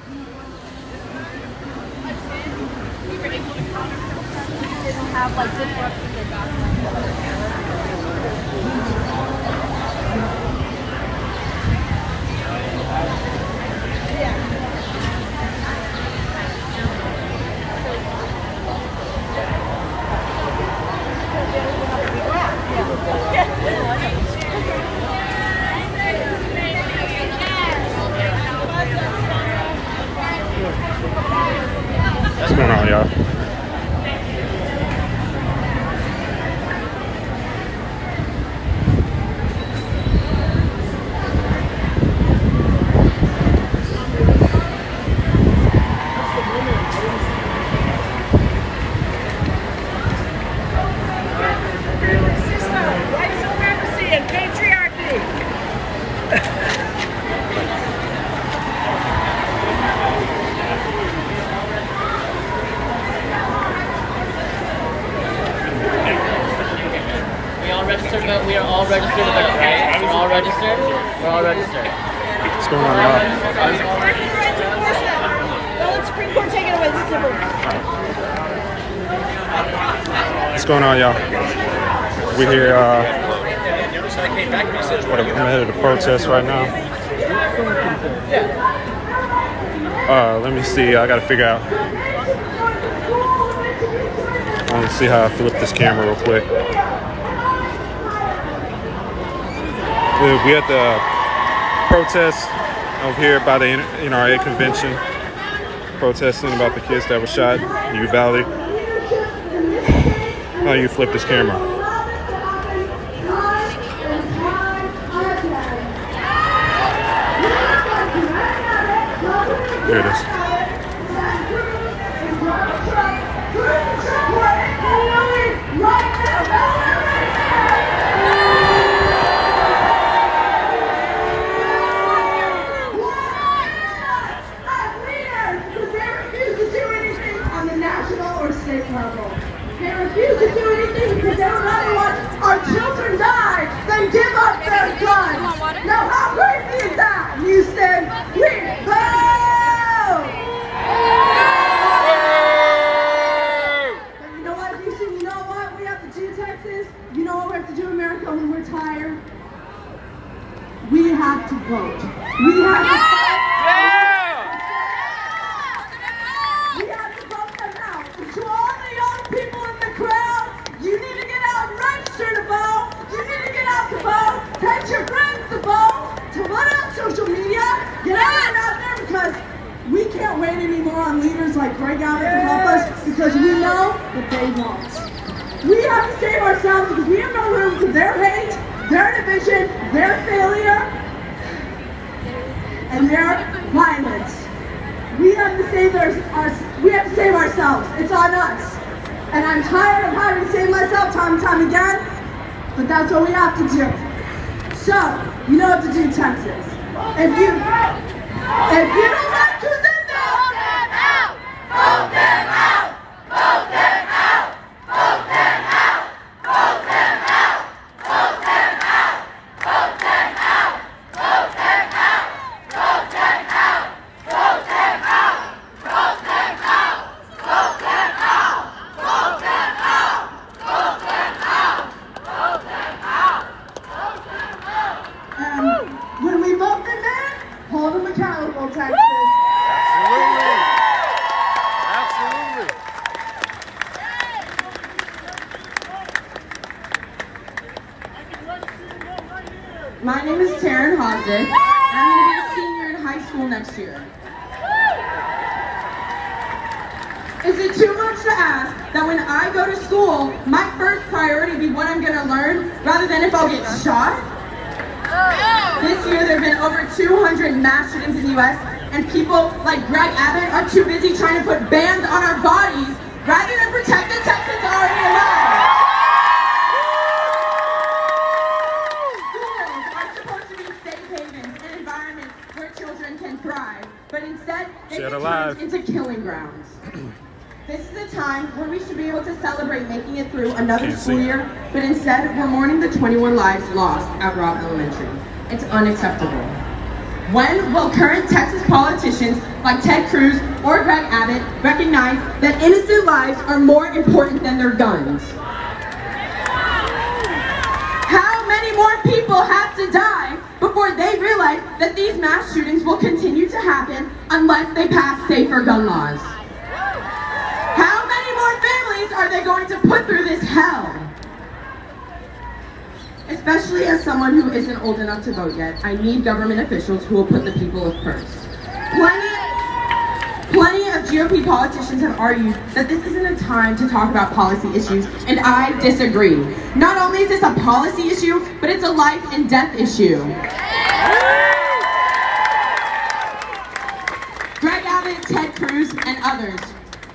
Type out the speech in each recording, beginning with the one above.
We were able to counter protest. They don't have like disrupting their background. What's going on, y'all? We are all registered with us, right? We're all registered? We're all registered. What's going on, y'all? Supreme Court take it away. What's going on, y'all? We're here, I'm ahead of the protest right now. Let me see, I gotta figure out. I wanna see how I flip this camera real quick. We at the protest over here by the NRA convention, protesting about the kids that were shot in Uvalde. How do you flip this camera? Here it is. They refuse to do anything because they would rather watch our children die than give up their guns. Now, how crazy is that, Houston? We vote! But you know what, Houston? You know what we have to do, Texas? You know what we have to do, America, when we're tired? We have to vote. We have to vote. Text your friends to vote, to run out social media, get everyone out there because we can't wait anymore on leaders like Greg Abbott to help us because we know that they won't. We have to save ourselves because we have no room for their hate, their division, their failure, and their violence. We have to save ourselves. It's on us. And I'm tired of having to save myself time and time again, but that's what we have to do. So, you know what to do, Texas. If you don't like who's in there, vote them out! Vote them out! Vote them out! Vote them out! Vote them out! Vote them out! Vote them out! Vote them out! Vote them out! Vote them out! Vote them out! Vote them out! Vote them out! Vote them out! Vote them out! And when we vote them in, hold them accountable, Texas. Absolutely. Absolutely. My name is Taryn Hosdick, and I'm going to be a senior in high school next year. Is it too much to ask that when I go to school, my first priority be what I'm going to learn rather than if I'll get shot? This year there have been over 200 mass shootings in the U.S. and people like Greg Abbott are too busy trying to put bans on our bodies rather than protect the Texans already alive. Schools are supposed to be safe havens and environments where children can thrive, but instead they get turned into killing grounds. This is a time where we should be able to celebrate making it through another school year, but instead we're mourning the 21 lives lost at Robb Elementary. It's unacceptable. When will current Texas politicians like Ted Cruz or Greg Abbott recognize that innocent lives are more important than their guns? How many more people have to die before they realize that these mass shootings will continue to happen unless they pass safer gun laws? How many more families are they going to put through this hell? Especially as someone who isn't old enough to vote yet, I need government officials who will put the people first. Plenty of GOP politicians have argued that this isn't a time to talk about policy issues, and I disagree. Not only is this a policy issue, but it's a life and death issue. Greg Abbott, Ted Cruz, and others,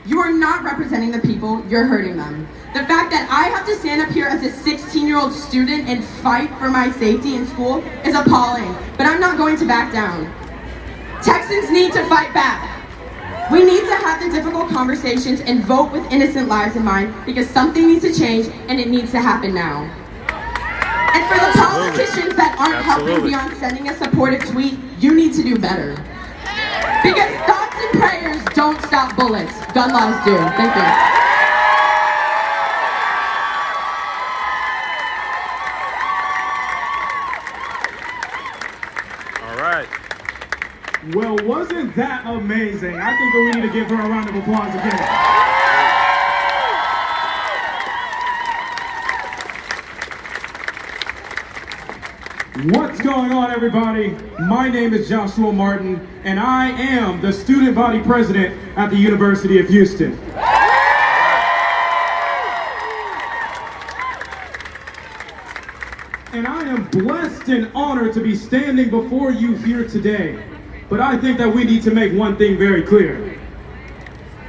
you are not representing the people, you're hurting them. The fact that I have to stand up here as a 16-year-old student and fight for my safety in school is appalling, but I'm not going to back down. Texans need to fight back. We need to have the difficult conversations and vote with innocent lives in mind, because something needs to change and it needs to happen now. And for the politicians that aren't helping beyond sending a supportive tweet, you need to do better. Because thoughts and prayers don't stop bullets. Gun laws do. Thank you. Well, wasn't that amazing? I think that we need to give her a round of applause again. What's going on, everybody? My name is Joshua Martin, and I am the student body president at the University of Houston. And I am blessed and honored to be standing before you here today. But I think that we need to make one thing very clear.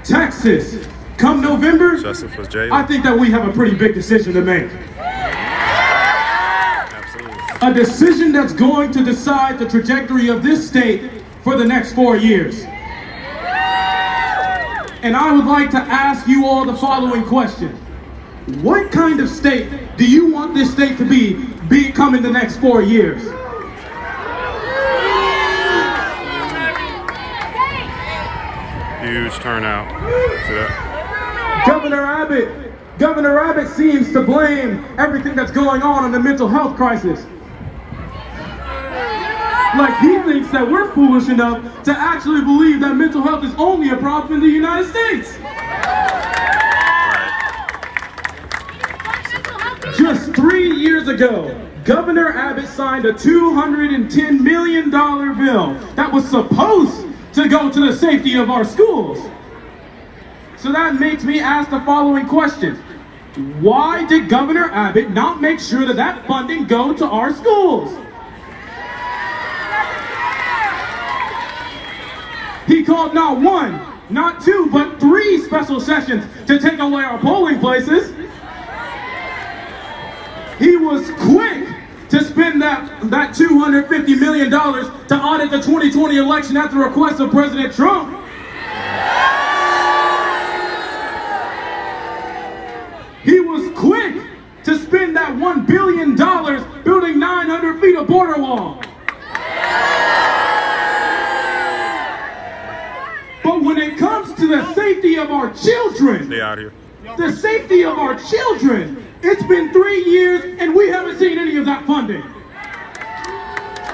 Texas, come November, I think that we have a pretty big decision to make. Absolutely. A decision that's going to decide the trajectory of this state for the next 4 years. And I would like to ask you all the following question. What kind of state do you want this state to become in the next 4 years? Huge turnout. See that? Governor Abbott seems to blame everything that's going on the mental health crisis. Like he thinks that we're foolish enough to actually believe that mental health is only a problem in the United States. Just 3 years ago, Governor Abbott signed a $210 million bill that was supposed to go to the safety of our schools. So that makes me ask the following question. Why did Governor Abbott not make sure that that funding go to our schools? He called not one, not two, but 3 special sessions to take away our polling places. He was quick to spend that $250 million to audit the 2020 election at the request of President Trump. He was quick to spend that $1 billion building 900 feet of border wall. But when it comes to the safety of our children, stay out here. The safety of our children, it's been 3 years and we haven't seen any of that funding.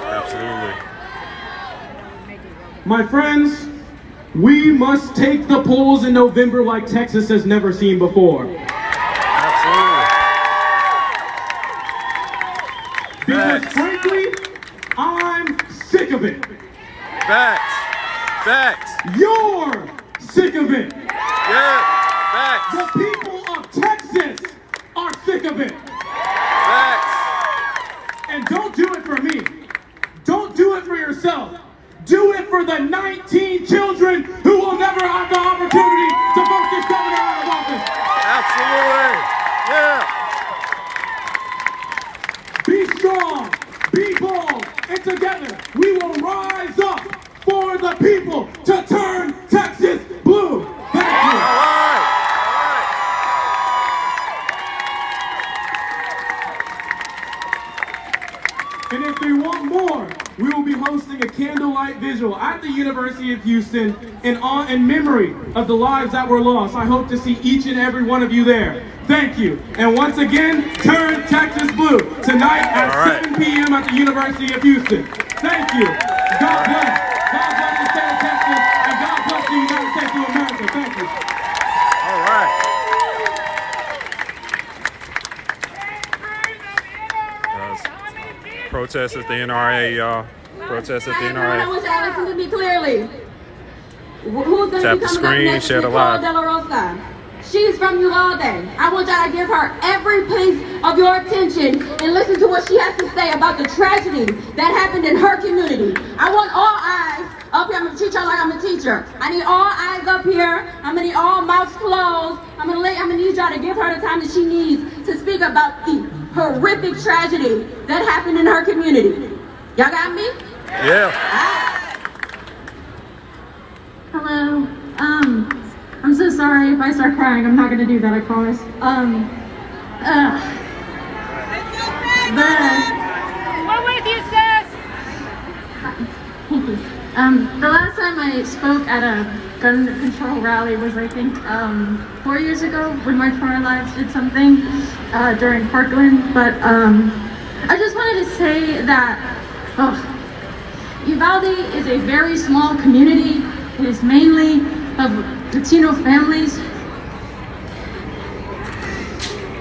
Absolutely. My friends, we must take the polls in November like Texas has never seen before. Absolutely. Because frankly, I'm sick of it. Facts. Facts. You're sick of it. Yeah. Facts. The people of Texas are sick of it. Facts. And don't do it for me. Don't do it for yourself. Do it for the 19 children who will never have the opportunity to vote this governor out of office. Absolutely. Yeah. Be strong, be bold, and together we will rise up for the people to turn Texas blue. Thank you. All right. And if they want more, we will be hosting a candle Jackson in memory of the lives that were lost. I hope to see each and every one of you there. Thank you. And once again, turn Texas blue tonight at 7 p.m. at the University of Houston. Thank you. God bless. God bless the state of Texas, and God bless the United States of America. Thank you. All right. Protest at the NRA, y'all. Protest at the NRA. I want y'all to listen to me clearly. Who's going to Tap be the coming up screen, next? share the Nicole live. De La Rosa. She's from Uvalde. I want y'all to give her every piece of your attention and listen to what she has to say about the tragedy that happened in her community. I want all eyes up here. I'm going to treat y'all like I'm a teacher. I need all eyes up here. I'm going to need all mouths closed. I'm going to need y'all to give her the time that she needs to speak about the horrific tragedy that happened in her community. Y'all got me? Yeah. Hello. I'm so sorry if I start crying. I'm not gonna do that, I promise. We're with you, sis. Thank you. The last time I spoke at a gun control rally was, I think, 4 years ago when March for Our Lives did something during Parkland. But I just wanted to say that Uvalde is a very small community. It is mainly of Latino families.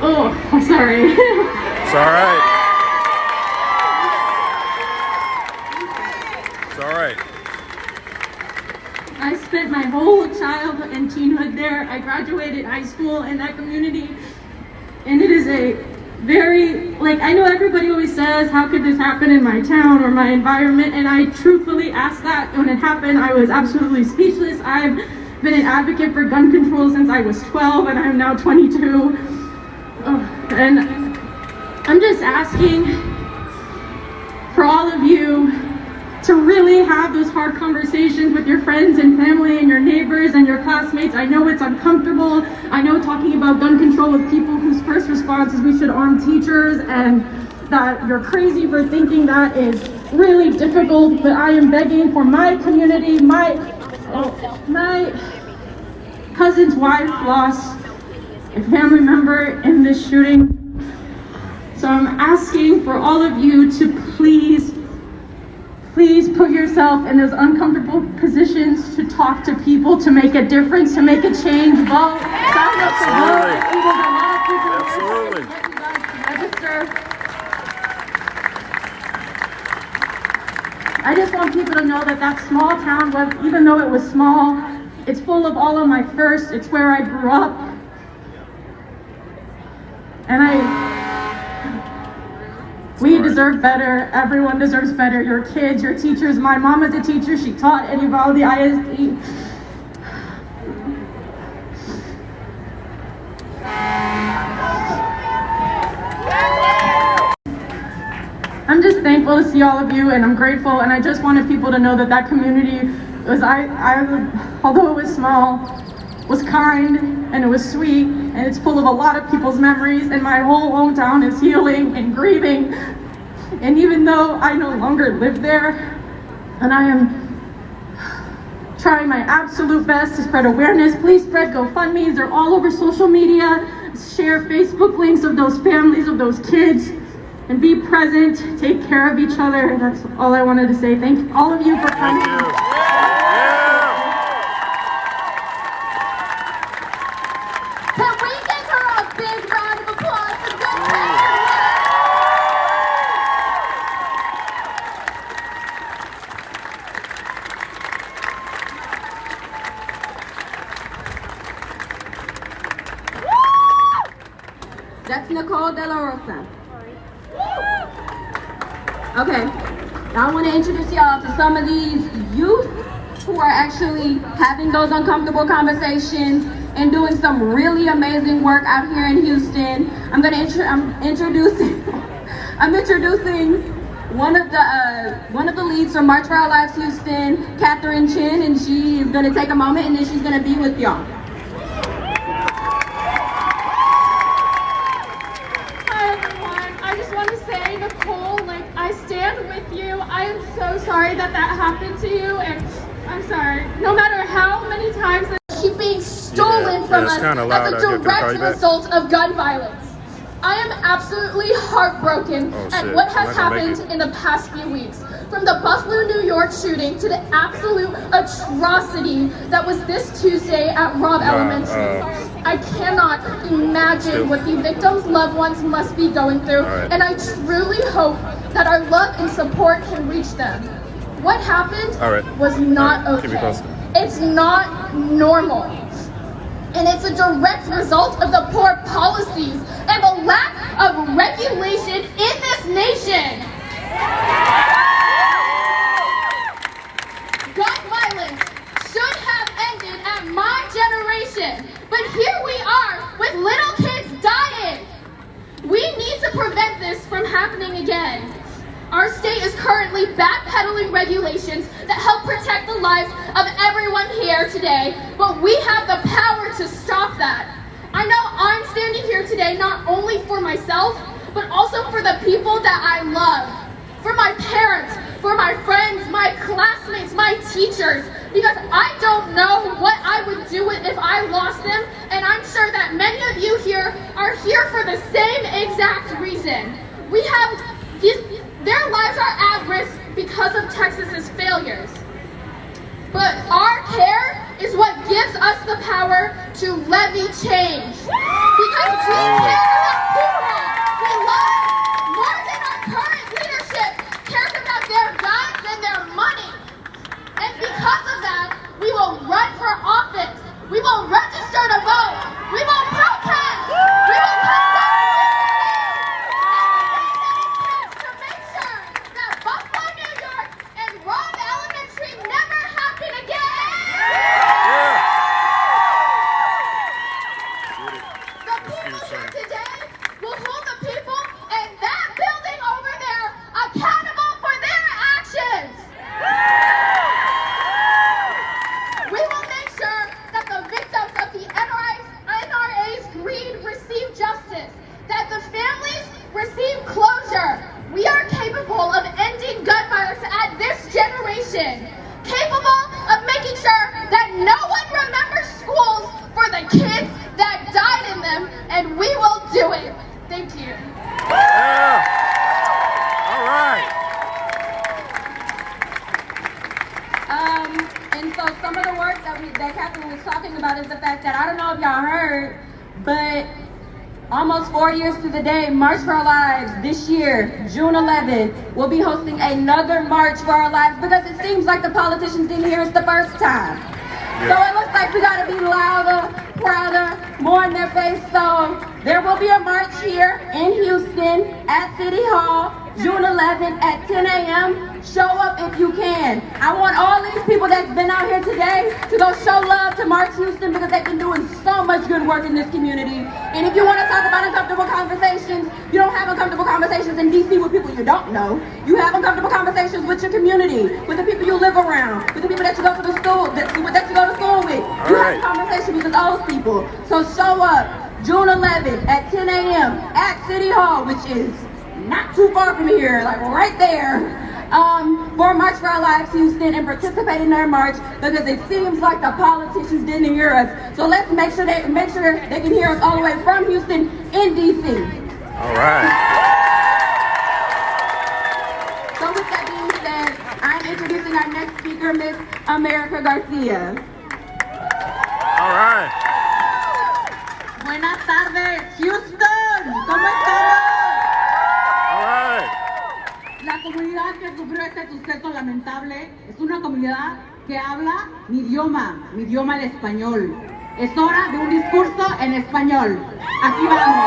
Oh, I'm sorry. It's all right. It's all right. I spent my whole childhood and teenhood there. I graduated high school in that community. And it is a very, I know everybody always says, how could this happen in my town or my environment? And I truthfully asked that when it happened. I was absolutely speechless. I've been an advocate for gun control since I was 12 and I'm now 22. And I'm just asking for all of you to really have those hard conversations with your friends and family and your neighbors and your classmates. I know it's uncomfortable. I know talking about gun control with people whose first response is we should arm teachers and that you're crazy for thinking that is really difficult, but I am begging for my community. My cousin's wife lost a family member in this shooting. So I'm asking for all of you to please put yourself in those uncomfortable positions to talk to people, to make a difference, to make a change. Vote. Sign up to vote. I see there's a lot of people Absolutely. to get you guys to register. I just want people to know that that small town, even though it was small, it's full of all of my firsts. It's where I grew up. And we deserve better. Everyone deserves better. Your kids, your teachers. My mom is a teacher. She taught at Uvalde ISD. I'm just thankful to see all of you, and I'm grateful. And I just wanted people to know that that community was, although it was small, was kind, and it was sweet, and it's full of a lot of people's memories, and my whole hometown is healing and grieving. And even though I no longer live there, and I am trying my absolute best to spread awareness, please spread GoFundMes. They're all over social media. Share Facebook links of those families, of those kids, and be present, take care of each other. That's all I wanted to say. Thank all of you for coming. Thank you. Can we give her a big round of applause for good? That's Nicole De La Rosa. Okay, now I want to introduce y'all to some of these youth who are actually having those uncomfortable conversations and doing some really amazing work out here in Houston. I'm introducing one of the leads from March for Our Lives Houston, Catherine Chin, and she is going to take a moment and then she's going to be with y'all. I stand with you. I am so sorry that happened to you, and I'm sorry. No matter how many times keep being stolen from it's us kinda loud. as a Can I call you direct back? result of gun violence. I am absolutely heartbroken Oh, at shit. what I'm has not gonna make happened it. in the past few weeks. From the Buffalo, New York shooting to the absolute atrocity that was this Tuesday at Robb Elementary. I cannot imagine what the victims' loved ones must be going through, Right. and I truly hope that our love and support can reach them. What happened All right. was not All right. Keep me okay. posted. It's not normal. And it's a direct result of the poor policies and the lack of regulation in this nation. Gun violence should have ended at my generation, but here we are with little kids dying. We need to prevent this from happening again. Our state is currently backpedaling regulations that help protect the lives of everyone here today, but we have the power to stop that. I know I'm standing here today not only for myself, but also for the people that I love, for my parents, for my friends, my classmates, my teachers, because I don't know what I would do if I lost them, and I'm sure that many of you here are here for the same exact reason. Their lives are at risk because of Texas's failures. But our care is what gives us the power to levy change. Because we care about people we love more than our current leadership cares about their guns and their money. And because of that, we will run for office. We will register to vote. We will protest. We will come down to make sure that Buffalo, New York and Robb Elementary never happen again. The people here today will hold the people in that building over there accountable for their actions. We will make sure that the victims of the NRA's greed receive justice, that the families receive closure. We are capable of ending gun violence at this generation, capable of making sure that no one remembers schools for the kids that died in them, and we will do it. Thank you. Yeah. All right. And so some of the work that Catherine was talking about is the fact that, I don't know if y'all heard, but almost 4 years to the day, March for Our Lives this year, June 11th, we'll be hosting another March for Our Lives because it seems like the politicians didn't hear us the first time. So it looks like we gotta be louder, prouder, more in their face. So there will be a march here in Houston at City Hall, June 11th at 10 a.m. Show up if you can. I want all these people that's been out here today to go show love to March Houston because they've been doing so much good work in this community. And if you want to talk about uncomfortable conversations, you don't have uncomfortable conversations in DC with people you don't know. You have uncomfortable conversations with your community, with the people you live around, with the people that you go to the school, that you go to school with. You have a conversation with those people. So show up June 11th at 10 a.m. at City Hall, which is not too far from here, like right there. For March for Our Lives Houston, and participate in their march because it seems like the politicians didn't hear us. So let's make sure they can hear us all the way from Houston in DC. All right. So with that being said, I'm introducing our next speaker, Miss America Garcia. All right. Buenas tardes, Houston. ¿Cómo estamos? All right. La comunidad que sufrió este suceso lamentable es una comunidad que habla mi idioma el español. Es hora de un discurso en español. Aquí vamos.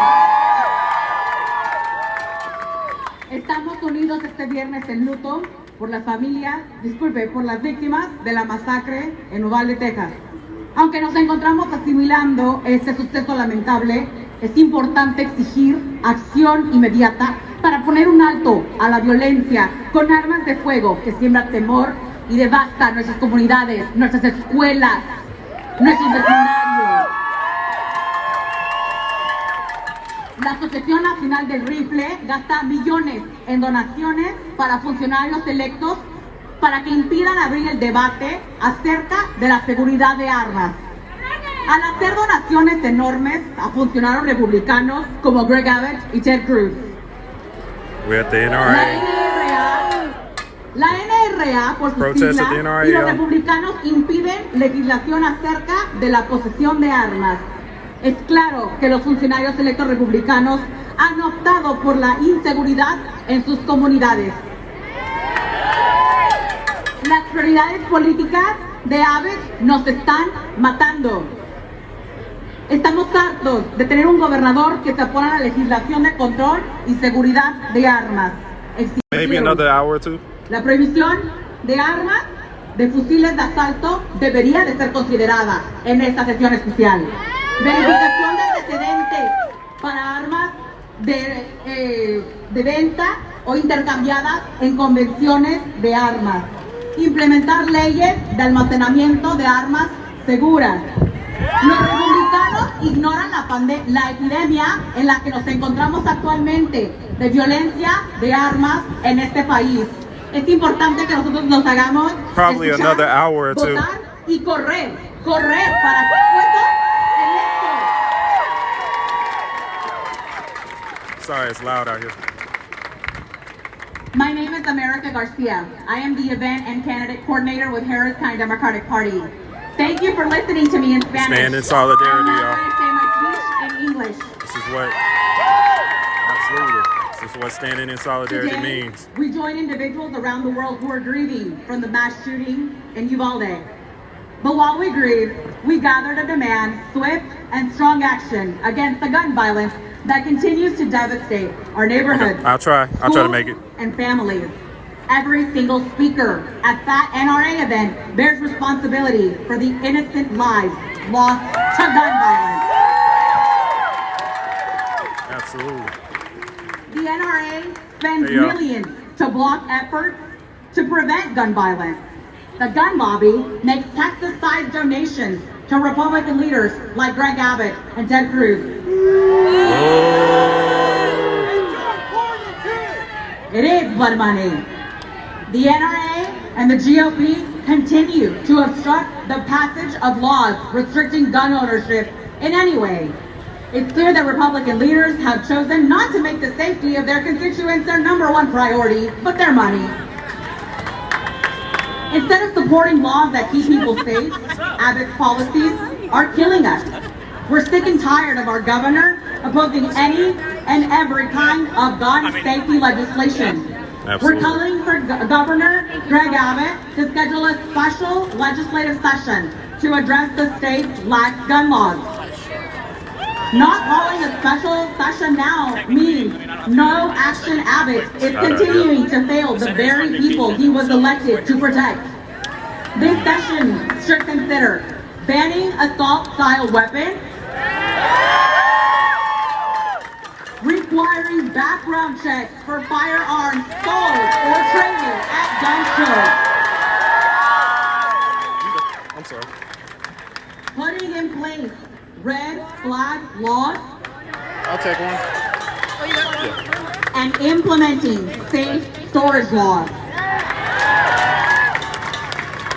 Estamos unidos este viernes en luto por las por las víctimas de la masacre en Uvalde, Texas. Aunque nos encontramos asimilando este suceso lamentable, es importante exigir acción inmediata para poner un alto a la violencia con armas de fuego que siembra temor y devasta nuestras comunidades, nuestras escuelas, nuestros vecindarios. La Asociación Nacional del Rifle gasta millones en donaciones para funcionarios electos para que impidan abrir el debate acerca de la seguridad de armas. Al hacer donaciones enormes a funcionarios republicanos como Greg Abbott y Ted Cruz. We're at the NRA. La NRA, por sus Protest at siglas, the NRA, y los yeah. republicanos impiden legislación acerca de la posesión de armas. Es claro que los funcionarios electos republicanos han optado por la inseguridad en sus comunidades. Las prioridades políticas de Abbott nos están matando. Estamos hartos de tener un gobernador que se opone a la legislación de control y seguridad de armas. Maybe another hour or two. La prohibición de armas, de fusiles de asalto, debería de ser considerada en esta sesión especial. Verificación de antecedentes para armas de venta o intercambiadas en convenciones de armas. Implementar leyes de almacenamiento de armas seguras. Los republicanos ignoran la epidemia en la que nos encontramos actualmente de violencia de armas en este país. Es importante que nosotros nos hagamos Probably escuchar, another hour or two. votar y correr para puestos electos. Sorry, it's loud out here. My name is America Garcia. I am the event and candidate coordinator with Harris County Democratic Party. Thank you for listening to me in Spanish. Stand in solidarity, I'm y'all. not going to say my speech in English. This is what, absolutely, this is what standing in solidarity Today, means. we join individuals around the world who are grieving from the mass shooting in Uvalde. But while we grieve, we gather to demand swift and strong action against the gun violence that continues to devastate our neighborhoods. Okay, I'll try to make it. And families. Every single speaker at that NRA event bears responsibility for the innocent lives lost to gun violence. Absolutely. The NRA spends There you go. millions to block efforts to prevent gun violence. The gun lobby makes Texas-sized donations to Republican leaders like Greg Abbott and Ted Cruz. It is blood money. The NRA and the GOP continue to obstruct the passage of laws restricting gun ownership in any way. It's clear that Republican leaders have chosen not to make the safety of their constituents their #1 priority, but their money. Instead of supporting laws that keep people safe, Abbott's policies are killing us. We're sick and tired of our governor opposing any and every kind of gun safety legislation. Absolutely. We're calling for Governor Greg Abbott to schedule a special legislative session to address the state's lax gun laws. Not calling a special session now means no action. Abbott is continuing to fail the very people he was elected to protect. This session should consider banning assault-style weapons, requiring background checks for firearms sold or traded at gun shows. I'm sorry. Putting in place red flag laws I'll take one. and implementing safe storage laws.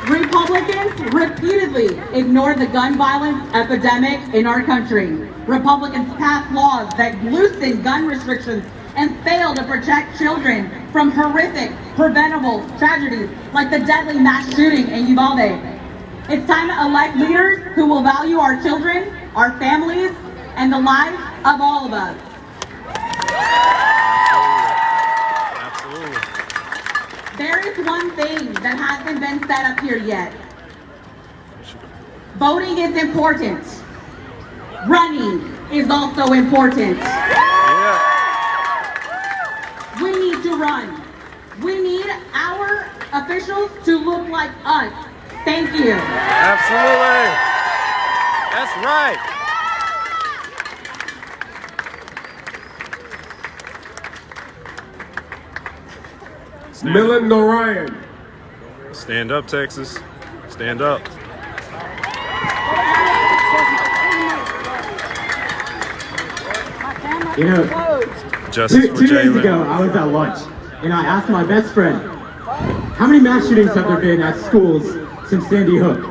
Republicans repeatedly ignored the gun violence epidemic in our country. Republicans passed laws that loosened gun restrictions and failed to protect children from horrific, preventable tragedies like the deadly mass shooting in Uvalde. It's time to elect leaders who will value our children, our families, and the lives of all of us. Absolutely. There is one thing that hasn't been said up here yet. Voting is important. Running is also important. Yeah. We need to run. We need our officials to look like us. Thank you. Absolutely. That's right. Millen Narayan. Stand up, Texas. Stand up. You know, Justice for two days Jalen. ago, I was at lunch, and I asked my best friend, How many mass shootings have there been at schools since Sandy Hook?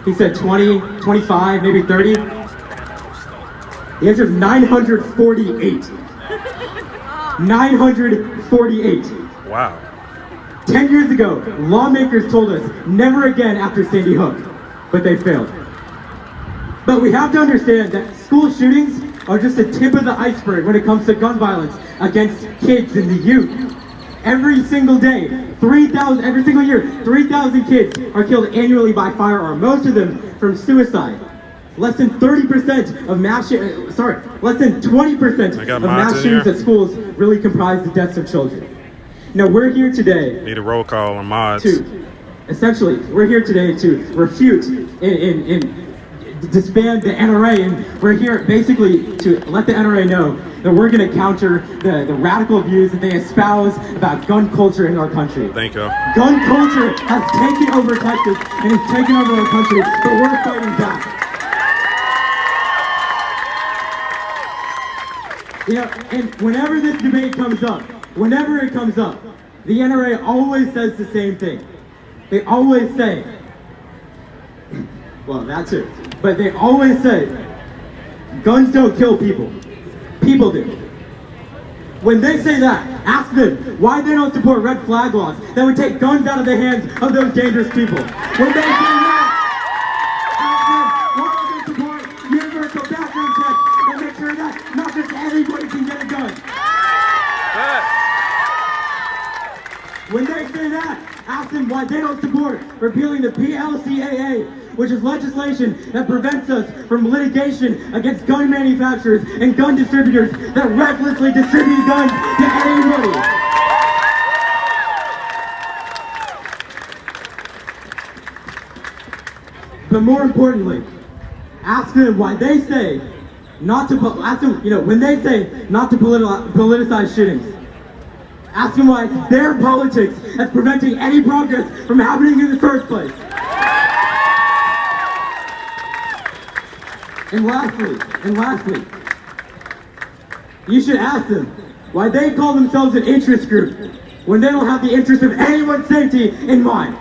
He said 20, 25, maybe 30. The answer is 948. 948. Wow. 10 years ago, lawmakers told us never again after Sandy Hook, but they failed. But we have to understand that school shootings are just the tip of the iceberg when it comes to gun violence against kids and the youth. Every single day, 3,000, every single year, 3,000 kids are killed annually by firearm, most of them from suicide. Less than 30% of less than 20% of mass shootings at schools really comprise the deaths of children. Now we're here today. Need a roll call on mods. Essentially, we're here today to refute and disband the NRA, and we're here basically to let the NRA know that we're going to counter the radical views that they espouse about gun culture in our country. Thank you. Gun culture has taken over Texas and has taken over our country, but we're fighting back. You know, and whenever this debate comes up, whenever it comes up, the NRA always says the same thing. They always say, well, that too, but they always say, guns don't kill people, people do. When they say that, ask them why they don't support red flag laws that would take guns out of the hands of those dangerous people. When they say that, ask them why don't they support universal background checks and make sure that not just anybody can get a gun. When they say that, ask them why they don't support repealing the PLCAA, which is legislation that prevents us from litigation against gun manufacturers and gun distributors that recklessly distribute guns to anybody. But more importantly, ask them why they say not to, when they say not to politicize shootings. Ask them why it's their politics that's preventing any progress from happening in the first place. And lastly, you should ask them why they call themselves an interest group when they don't have the interest of anyone's safety in mind.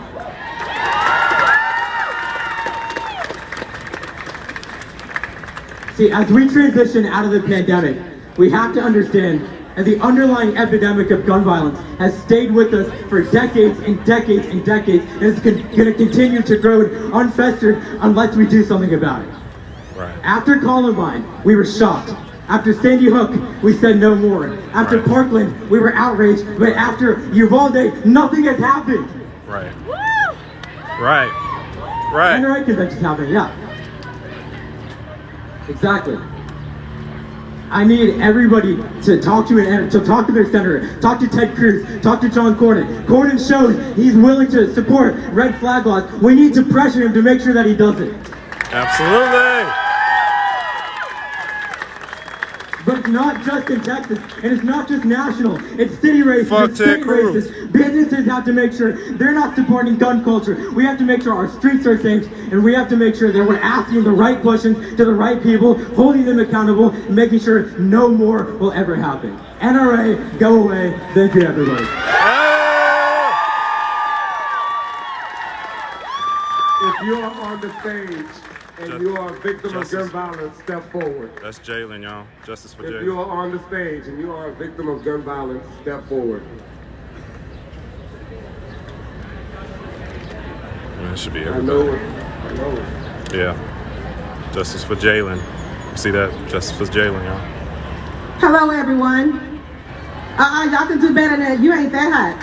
See, as we transition out of the pandemic, we have to understand that the underlying epidemic of gun violence has stayed with us for decades and decades and decades, and it's going to continue to grow unfestered unless we do something about it. Right. After Columbine, we were shocked. After Sandy Hook, we said no more. After Parkland, we were outraged. But after Uvalde, nothing has happened. Right. Right. Right. NRA convention's happening, yeah. Exactly. I need everybody to talk to their senator, talk to Ted Cruz, talk to John Cornyn. Cornyn showed he's willing to support red flag laws. We need to pressure him to make sure that he does it. Absolutely. But it's not just in Texas, and it's not just national. It's city races, it's state races. Businesses have to make sure they're not supporting gun culture. We have to make sure our streets are safe, and we have to make sure that we're asking the right questions to the right people, holding them accountable, and making sure no more will ever happen. NRA, go away. Thank you, everybody. If you are on the stage and you are a victim of gun violence, step forward. That's Jalen, y'all. Justice for Jalen. If you are on the stage and you are a victim of gun violence, step forward. Man, it should be everybody. I know it. Yeah. Justice for Jalen. You see that? Justice for Jalen, y'all. Hello, everyone. Y'all can do better than you ain't that hot.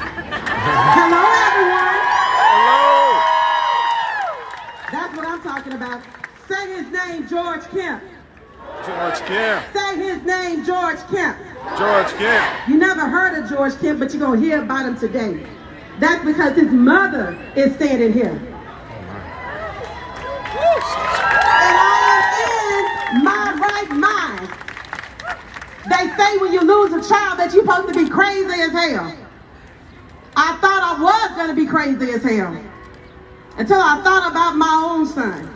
Hello, everyone. Hello. That's what I'm talking about. Say his name, George Kemp. George Kemp. Say his name, George Kemp. George Kemp. You never heard of George Kemp, but you're going to hear about him today. That's because his mother is standing here. And I am in my right mind. They say when you lose a child that you're supposed to be crazy as hell. I thought I was going to be crazy as hell. Until I thought about my own son.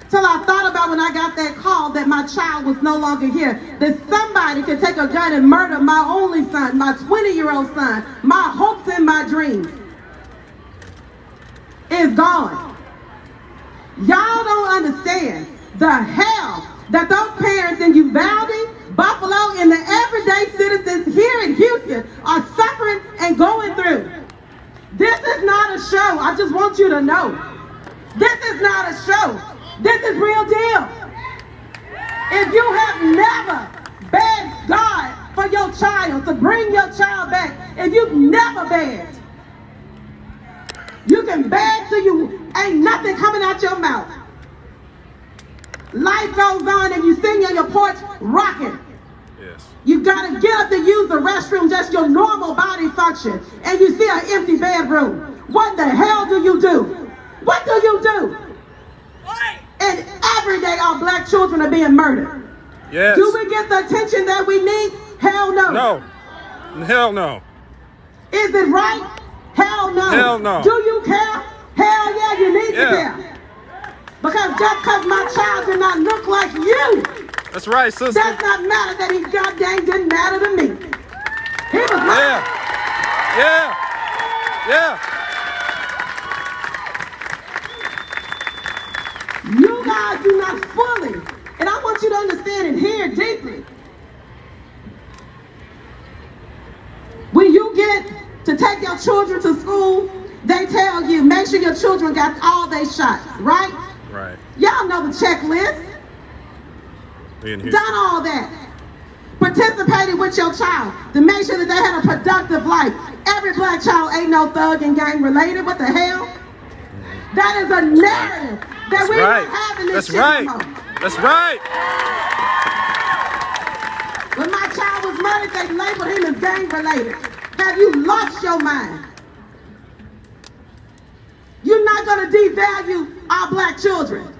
Till I thought about when I got that call that my child was no longer here. That somebody could take a gun and murder my only son, my 20-year-old son, my hopes and my dreams. is gone. Y'all don't understand the hell that those parents in Uvalde, Buffalo, and the everyday citizens here in Houston are suffering and going through. This is not a show. I just want you to know. This is not a show. This is real deal. If you have never begged God for your child to bring your child back, if you've never begged, you can beg till you ain't nothing coming out your mouth. Life goes on and you sitting on your porch rocking. Yes. You gotta get up to use the restroom, just your normal body function, and you see an empty bedroom. What the hell do you do? What do you do? And every day our black children are being murdered. Yes. Do we get the attention that we need? Hell no. No. Hell no. Is it right? Hell no. Hell no. Do you care? Hell yeah, you need to care. Because just because my child did not look like you, that's right, sister. does not matter that he goddamn didn't matter to me. He was mine. Yeah. You guys do not fully, and I want you to understand and hear deeply. When you get to take your children to school, they tell you, make sure your children got all their shots, right? Right. Y'all know the checklist. Done all that. Participated with your child to make sure that they had a productive life. Every black child ain't no thug and gang related. What the hell? That is a narrative that we're not having this shit anymore. That's right. When my child was murdered, they labeled him as gang related. Have you lost your mind? You're not going to devalue our black children.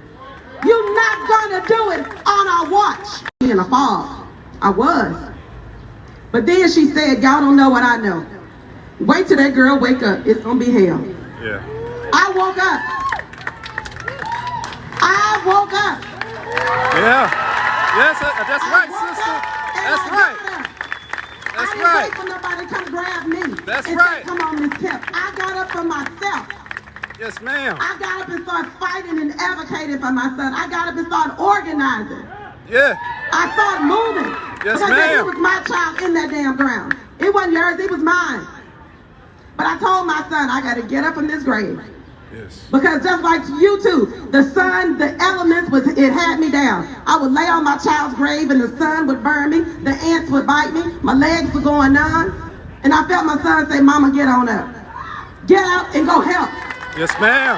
You're not going to do it on our watch. In a fog. I was. But then she said, y'all don't know what I know. Wait till that girl wake up. It's going to be hell. Yeah. I woke up. Yeah. Yes, that's right, sister. That's right. That's I right. didn't wait for nobody to come grab me. That's and right. Say, come on, Miss Pip. I got up for myself. Yes, ma'am. I got up and started fighting and advocating for my son. I got up and started organizing. Yeah. I started moving. Yes, because ma'am. it was my child in that damn ground. It wasn't yours, it was mine. But I told my son, I got to get up from this grave. Yes. Because just like you two, the sun, the elements, it had me down. I would lay on my child's grave and the sun would burn me. The ants would bite me. My legs were going numb. And I felt my son say, Mama, get on up. Get out and go help. Yes, ma'am.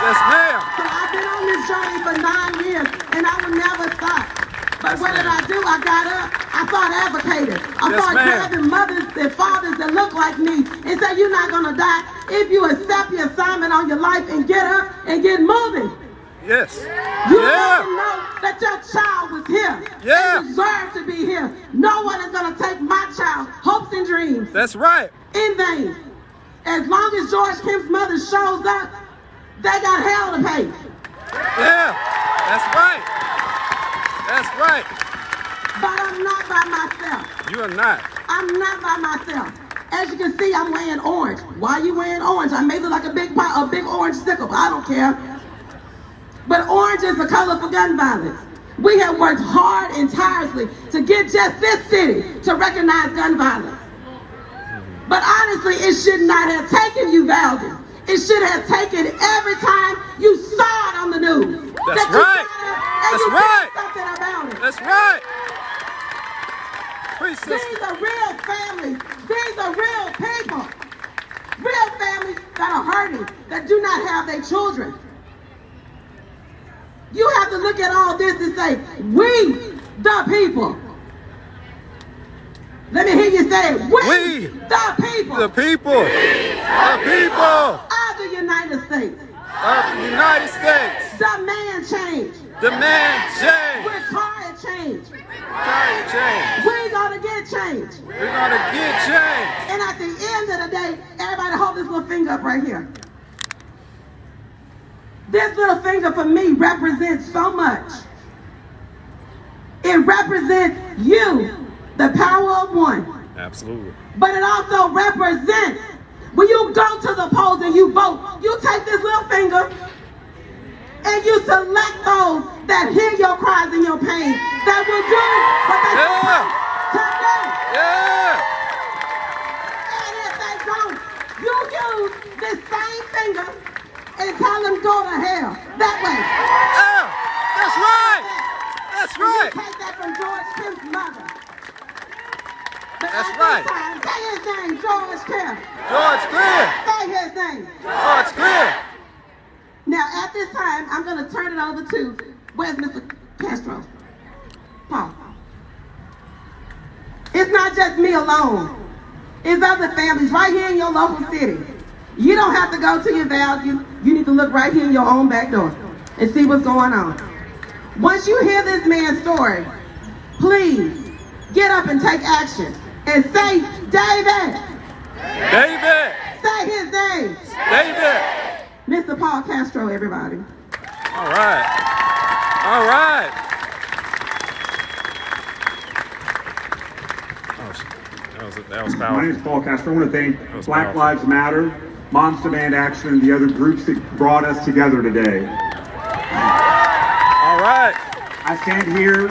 Yes, ma'am. So I've been on this journey for 9 years and I will never stop. But what did I do? I got up. I started advocating. I started grabbing mothers and fathers that look like me and say, you're not going to die if you accept the assignment on your life and get up and get moving. Yes. You have to know that your child was here. Yeah. And deserved to be here. No one is going to take my child hopes and dreams. That's right. In vain. As long as George Kemp's mother shows up, they got hell to pay. Yeah. That's right. That's right. But I'm not by myself. You are not. I'm not by myself. As you can see, I'm wearing orange. Why are you wearing orange? I may look like a big orange sickle, but I don't care. But orange is the color for gun violence. We have worked hard and tirelessly to get just this city to recognize gun violence. But honestly, it should not have taken Uvalde. It should have taken every time you saw it on the news. That's right. That's right. Something about it. That's right. These are real families. These are real people. Real families that are hurting, that do not have their children. You have to look at all this and say, we, the people. Let me hear you say it. We the people. The people. The people. Of the United States. Of the United States. Demand change. Demand change. Require change. Require change. We're going to get change. We're going to get change. And at the end of the day, everybody hold this little finger up right here. This little finger for me represents so much. It represents you, the power of one. Absolutely. But it also represents when you go to the polls and you vote, you take this little finger and you select those that hear your cries and your pain, that will do what they today. And if they don't, you use this same finger and tell them go to hell. That way. That's right. That's right. You take that from George Kemp's mother. But That's at right. this time, say his name, George Kemp. George Greer. Say his name. George Greer. Now, at this time, I'm going to turn it over to, where's Mr. Castro? Paul. It's not just me alone. It's other families right here in your local city. You don't have to go to your value. You need to look right here in your own back door and see what's going on. Once you hear this man's story, please get up and take action and say, David. David. Say his name. David. Mr. Paul Castro, everybody. All right. All right. That was powerful. My name is Paul Castro. I want to thank Black Lives Matter, Moms Demand Action, and the other groups that brought us together today. All right. I stand here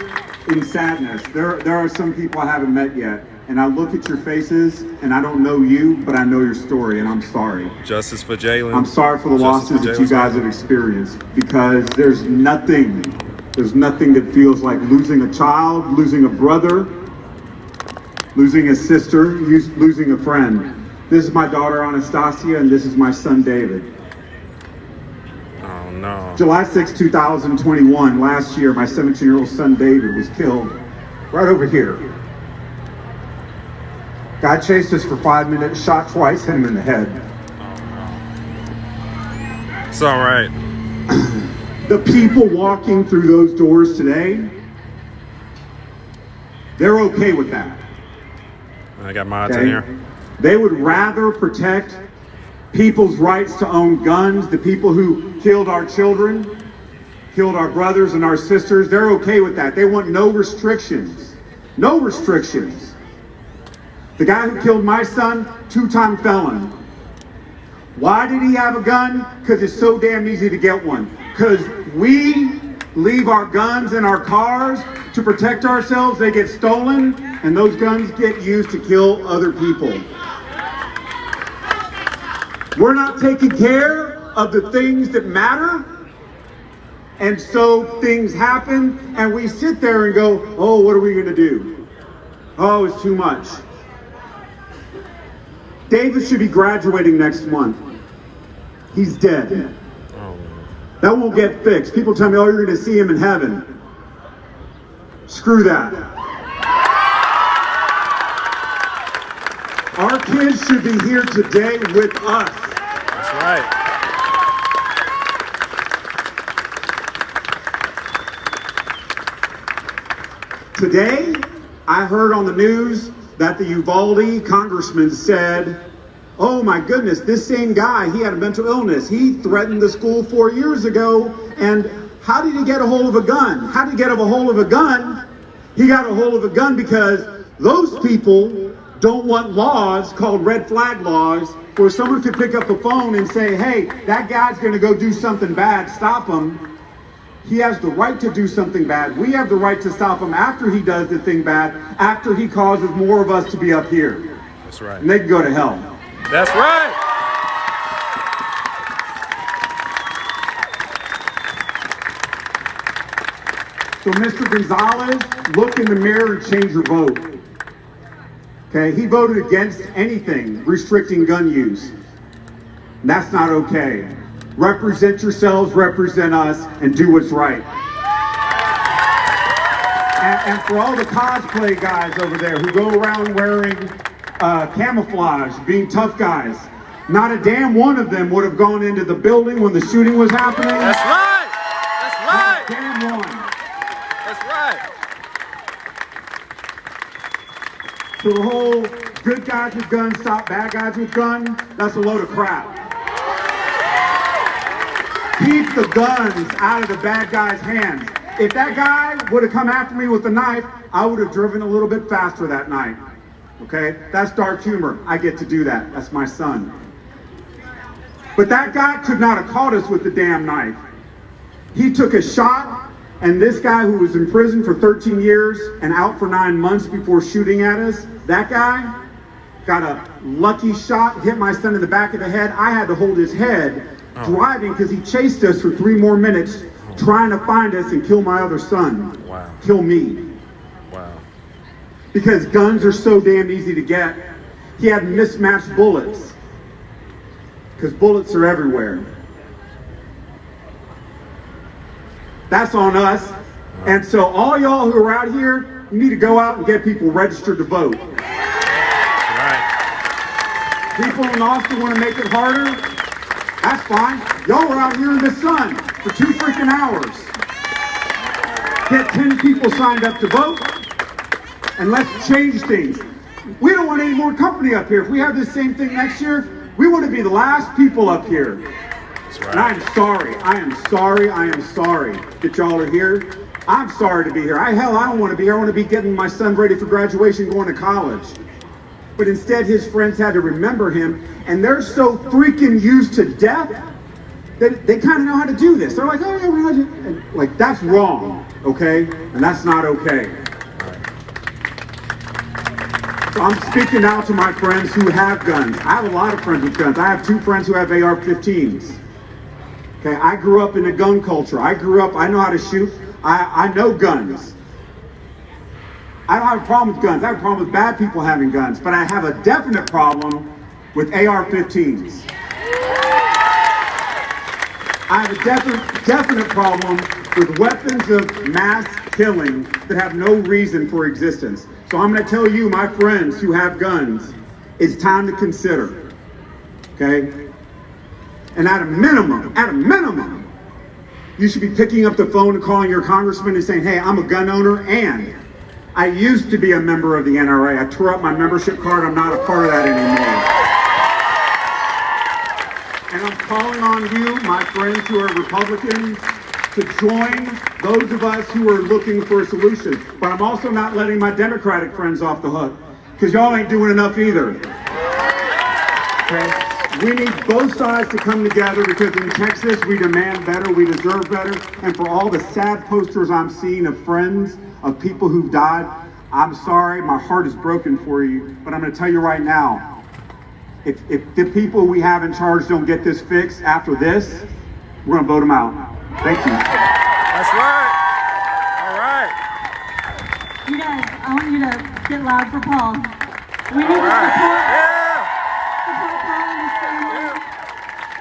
in sadness. There are some people I haven't met yet, and I look at your faces, and I don't know you, but I know your story, and I'm sorry. Justice for Jalen. I'm sorry for the losses that you guys have experienced, because there's nothing that feels like losing a child, losing a brother, losing a sister, losing a friend. This is my daughter Anastasia, and this is my son David. Oh no. July 6, 2021, last year, my 17-year-old son David was killed right over here. Guy chased us for 5 minutes, shot twice, hit him in the head. It's all right. The people walking through those doors today, they're okay with that. I got mods in here. They would rather protect people's rights to own guns, the people who killed our children, killed our brothers and our sisters. They're okay with that. They want no restrictions. No restrictions. The guy who killed my son, 2-time felon. Why did he have a gun? Because it's so damn easy to get one. Because we leave our guns in our cars to protect ourselves. They get stolen, and those guns get used to kill other people. We're not taking care of the things that matter, and so things happen, and we sit there and go, oh, what are we going to do? Oh, it's too much. David should be graduating next month. He's dead. That won't get fixed. People tell me, oh, you're going to see him in heaven. Screw that. Our kids should be here today with us. That's right. Today, I heard on the news that the Uvalde congressman said, oh my goodness, this same guy, he had a mental illness. He threatened the school 4 years ago, and how did he get a hold of a gun? How did he get a hold of a gun? He got a hold of a gun because those people don't want laws called red flag laws where someone could pick up the phone and say, hey, that guy's going to go do something bad, stop him. He has the right to do something bad. We have the right to stop him after he does the thing bad, after he causes more of us to be up here. That's right. And they can go to hell. That's right. So Mr. Gonzalez, look in the mirror and change your vote. Okay, he voted against anything restricting gun use. That's not okay. Represent yourselves, represent us, and do what's right. And for all the cosplay guys over there who go around wearing camouflage, being tough guys, not a damn one of them would have gone into the building when the shooting was happening. That's right. That's right. Not a damn one. That's right. So the whole good guys with guns stop bad guys with guns, that's a load of crap. Keep the guns out of the bad guy's hands. If that guy would have come after me with a knife, I would have driven a little bit faster that night. Okay? That's dark humor. I get to do that. That's my son. But that guy could not have caught us with the damn knife. He took a shot, and this guy who was in prison for 13 years and out for 9 months before shooting at us, that guy got a lucky shot, hit my son in the back of the head. I had to hold his head driving because he chased us for 3 more minutes trying to find us and kill my other son. Wow. Kill me. Wow. Because guns are so damn easy to get. He had mismatched bullets. Because bullets are everywhere. That's on us. And so all y'all who are out here, you need to go out and get people registered to vote. Right. People in Austin want to make it harder. That's fine. Y'all were out here in the sun for 2 freaking hours. Get 10 people signed up to vote, and let's change things. We don't want any more company up here. If we have this same thing next year, we want to be the last people up here. That's right. And I am sorry that y'all are here. I'm sorry to be here. Hell, I don't want to be here. I want to be getting my son ready for graduation, going to college. But instead, his friends had to remember him, and they're so freaking used to death that they kind of know how to do this. They're like, oh yeah, we're not doing it. Like, that's wrong, okay? And that's not okay. So I'm speaking now to my friends who have guns. I have a lot of friends with guns. I have 2 friends who have AR-15s. Okay, I grew up in a gun culture. I know how to shoot. I know guns. I don't have a problem with guns. I have a problem with bad people having guns. But I have a definite problem with AR-15s. I have a definite problem with weapons of mass killing that have no reason for existence. So I'm going to tell you, my friends who have guns, it's time to consider. Okay? And at a minimum, you should be picking up the phone and calling your congressman and saying, hey, I'm a gun owner, and I used to be a member of the NRA. I tore up my membership card. I'm not a part of that anymore. And I'm calling on you, my friends who are Republicans, to join those of us who are looking for a solution. But I'm also not letting my Democratic friends off the hook, because y'all ain't doing enough either. Okay? We need both sides to come together, because in Texas, we demand better, we deserve better. And for all the sad posters I'm seeing of friends, of people who've died, I'm sorry, my heart is broken for you. But I'm going to tell you right now, if the people we have in charge don't get this fixed after this, we're going to vote them out. Thank you. That's right. All right. You guys, I want you to get loud for Paul. We need to support Paul and his family.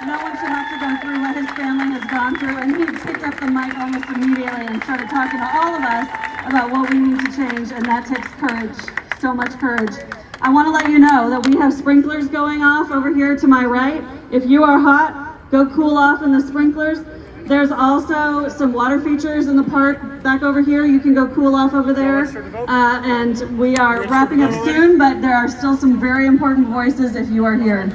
No one should have to go through what his family has gone through, and he picked up the mic almost immediately and started talking to all of us about what we need to change, and that takes courage, so much courage. I want to let you know that we have sprinklers going off over here to my right. If you are hot, go cool off in the sprinklers. There's also some water features in the park back over here. You can go cool off over there. And we are wrapping up soon, but there are still some very important voices if you are here. I'm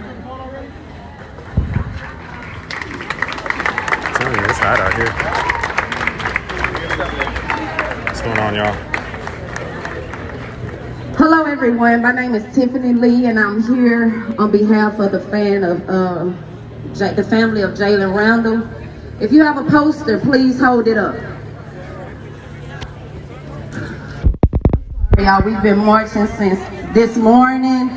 telling you, it's hot out here. What's going on, y'all? Hello everyone, my name is Tiffany Lee, and I'm here on behalf of the family of Jalen Randall. If you have a poster, please hold it up. Y'all, we've been marching since this morning.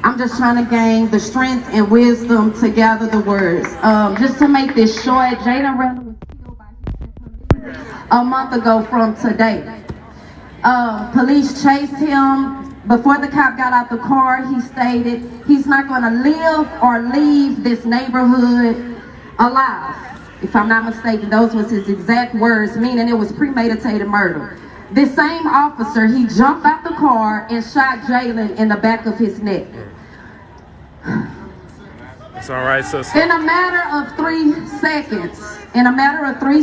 I'm just trying to gain the strength and wisdom to gather the words. Just to make this short, Jalen Randall was killed by his a month ago from today. Police chased him. Before the cop got out the car, he stated he's not going to live or leave this neighborhood alive. If I'm not mistaken, those was his exact words, meaning it was premeditated murder. This same officer, he jumped out the car and shot Jalen in the back of his neck. It's all right, sister. In a matter of 3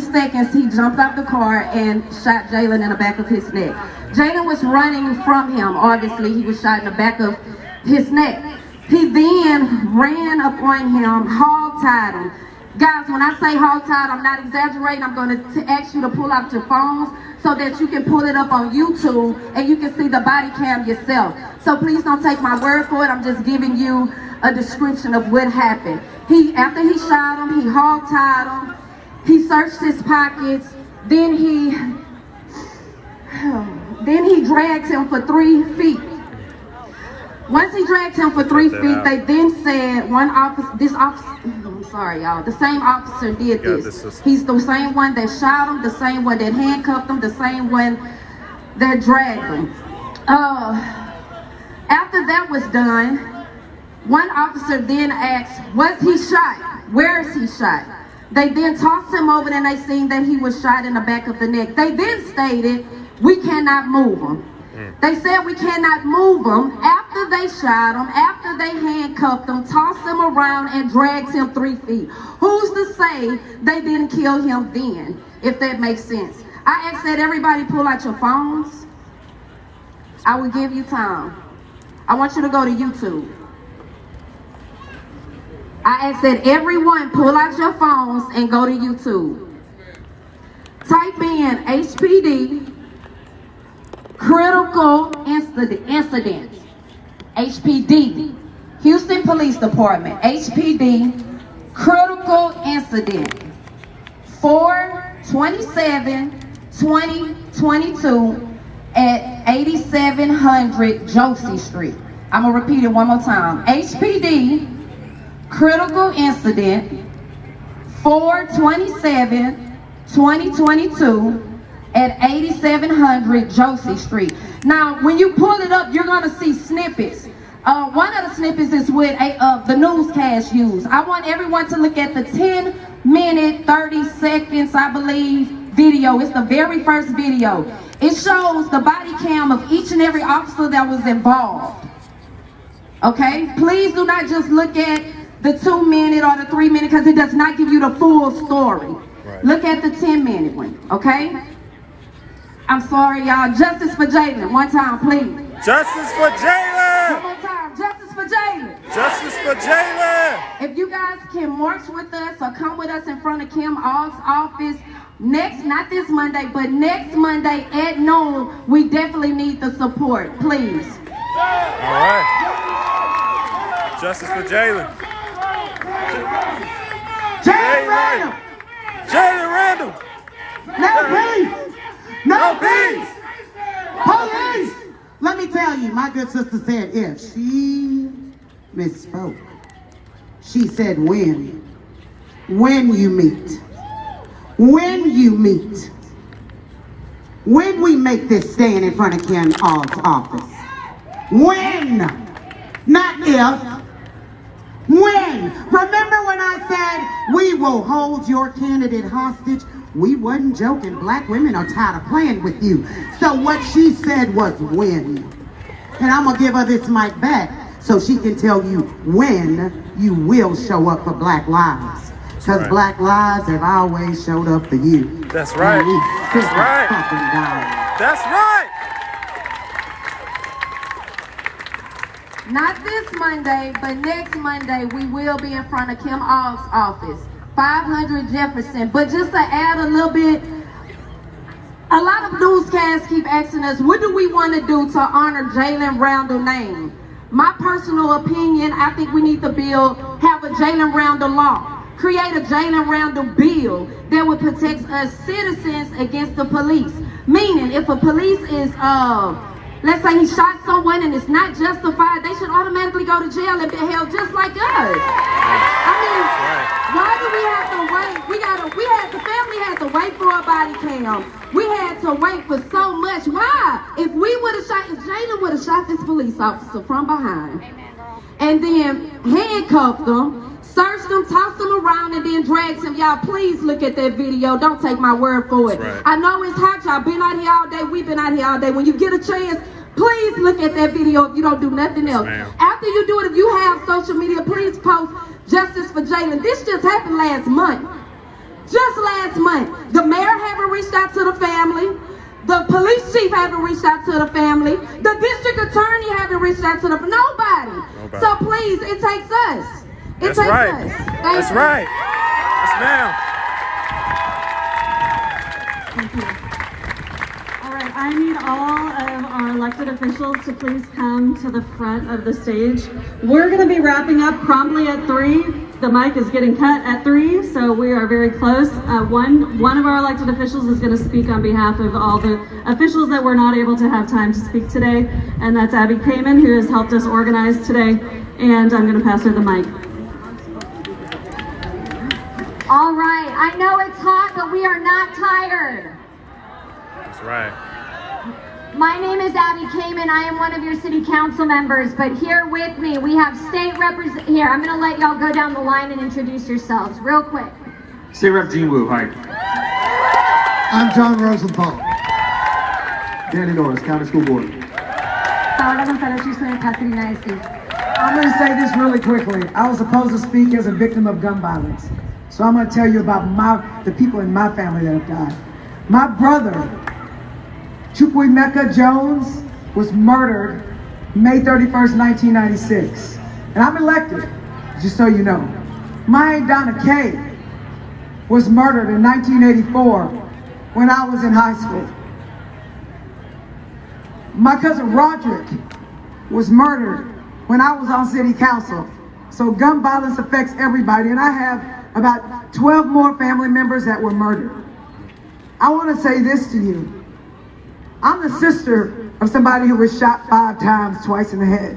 seconds, he jumped out the car and shot Jalen in the back of his neck. Jalen was running from him. Obviously, he was shot in the back of his neck. He then ran up on him, hog-tied him. Guys, when I say hog-tied, I'm not exaggerating. I'm going to ask you to pull out your phones so that you can pull it up on YouTube and you can see the body cam yourself. So please don't take my word for it. I'm just giving you a description of what happened. After he shot him, he hog-tied him. He searched his pockets. Then he dragged him for 3 feet. Once he dragged him for 3 feet, they then said the same officer did this. He's the same one that shot him, the same one that handcuffed him, the same one that dragged him. After that was done, one officer then asked, was he shot? Where is he shot? They then tossed him over and they seen that he was shot in the back of the neck. They then stated, we cannot move him. They said we cannot move him after they shot him, after they handcuffed him, tossed him around and dragged him 3 feet. Who's to say they didn't kill him then, if that makes sense? I asked that everybody pull out your phones. I will give you time. I want you to go to YouTube. I asked that everyone pull out your phones and go to YouTube. Type in HPD critical incident. HPD, Houston Police Department. HPD critical incident 4/27/2022 at 8700 Josie Street. I'm gonna repeat it one more time. HPD critical incident 4/27/2022 at 8700 Josie Street. Now, when you pull it up, you're gonna see snippets. One of the snippets is with the newscast used. I want everyone to look at the 10-minute, 30 seconds, I believe, video. It's the very first video. It shows the body cam of each and every officer that was involved. Okay? Please do not just look at the 2-minute or the 3-minute because it does not give you the full story. Right. Look at the 10-minute one, okay? I'm sorry, y'all. Justice for Jalen. One time, please. Justice for Jalen! One more time. Justice for Jalen. Justice for Jalen! If you guys can march with us or come with us in front of Kim All's office not this Monday, but next Monday at noon, we definitely need the support, please. All right. Justice for Jalen. Jalen Randall! Jalen Randall! No peace! No peace! Police! Let me tell you, my good sister said if. She misspoke. She said when. When you meet. When you meet. When we make this stand in front of Ken All's office. When. Not if. When. Remember when I said we will hold your candidate hostage? We wasn't joking. Black women are tired of playing with you. So what she said was when. And I'm going to give her this mic back so she can tell you when you will show up for Black Lives. Because Black Lives have always showed up for you. That's right. That's right. That's right. Not this Monday, but next Monday, we will be in front of Kim All's office. 500 Jefferson. But just to add a little bit, a lot of newscasts keep asking us, what do we want to do to honor Jalen Randall's name? My personal opinion, I think we need to have a Jalen Randall law. Create a Jalen Randall bill that would protect us citizens against the police. Meaning, if a police is, let's say he shot someone and it's not justified, they should automatically go to jail and be held just like us. I mean, why do we have to wait? The family had to wait for a body cam. We had to wait for so much. Why? If Jalen would have shot this police officer from behind and then handcuffed him, searched him, tossed him around, and then dragged him. Y'all, please look at that video. Don't take my word for it. Right. I know it's hot. Y'all been out here all day. We've been out here all day. When you get a chance, please look at that video if you don't do nothing else. After you do it, if you have social media, please post Justice for Jalen. This just happened last month. Just last month. The mayor haven't reached out to the family. The police chief haven't reached out to the family. The district attorney haven't reached out to nobody. So please, it takes us. That's right. That's right. Yes, ma'am. Thank you. All right, I need all of our elected officials to please come to the front of the stage. We're going to be wrapping up promptly at 3. The mic is getting cut at 3, so we are very close. One of our elected officials is going to speak on behalf of all the officials that were not able to have time to speak today, and that's Abby Kamen, who has helped us organize today, and I'm going to pass her the mic. All right, I know it's hot, but we are not tired. That's right. My name is Abby Kamen. I am one of your city council members, but here with me, we have state represent. Here, I'm gonna let y'all go down the line and introduce yourselves real quick. State Rep Gene Wu, hi. I'm John Rosenthal. Danny Norris, County School Board. Paola Gonzalez, you're in Pasadena ISD. I'm going to say this really quickly. I was supposed to speak as a victim of gun violence. So I'm going to tell you about the people in my family that have died. My brother, Chukwuemeka Jones, was murdered May 31st, 1996. And I'm elected, just so you know. My Aunt Donna Kay was murdered in 1984 when I was in high school. My cousin Roderick was murdered when I was on city council. So gun violence affects everybody, and I have about 12 more family members that were murdered. I want to say this to you. I'm the sister of somebody who was shot 5 times, twice in the head.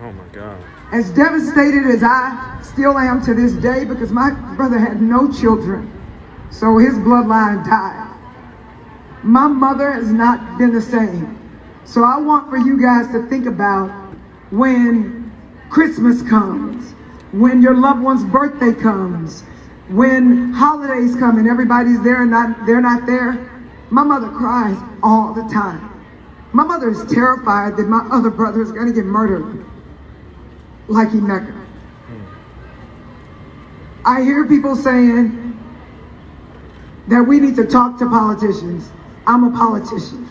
Oh my God. As devastated as I still am to this day, because my brother had no children, so his bloodline died. My mother has not been the same. So I want for you guys to think about when Christmas comes, when your loved one's birthday comes, when holidays come and everybody's there and they're not there. My mother cries all the time. My mother is terrified that my other brother is gonna get murdered like Emeka. I hear people saying that we need to talk to politicians. I'm a politician.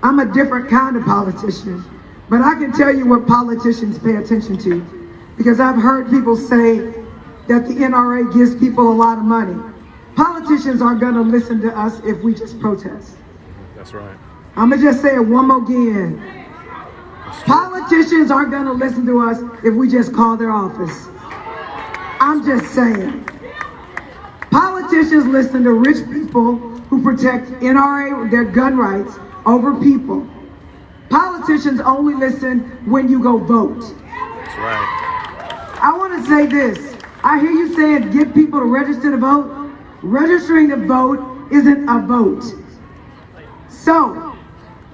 I'm a different kind of politician, but I can tell you what politicians pay attention to, because I've heard people say that the NRA gives people a lot of money. Politicians aren't gonna listen to us if we just protest. That's right. I'm gonna just say it one more again. Politicians aren't gonna listen to us if we just call their office. I'm just saying. Politicians listen to rich people who protect NRA, their gun rights, over people. Politicians only listen when you go vote. That's right. I want to say this. I hear you saying get people to register to vote. Registering to vote isn't a vote. So,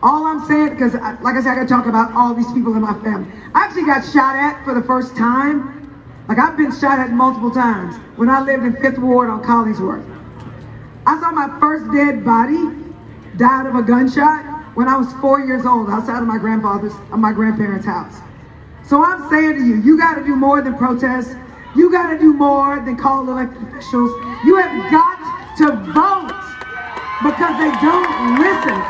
all I'm saying, because like I said, I got to talk about all these people in my family. I actually got shot at for the first time. Like, I've been shot at multiple times when I lived in 5th Ward on Collingsworth. I saw my first dead body died of a gunshot when I was 4 years old outside of my grandparents' house. So I'm saying to you, you got to do more than protest. You got to do more than call elected officials. You have got to vote because they don't listen.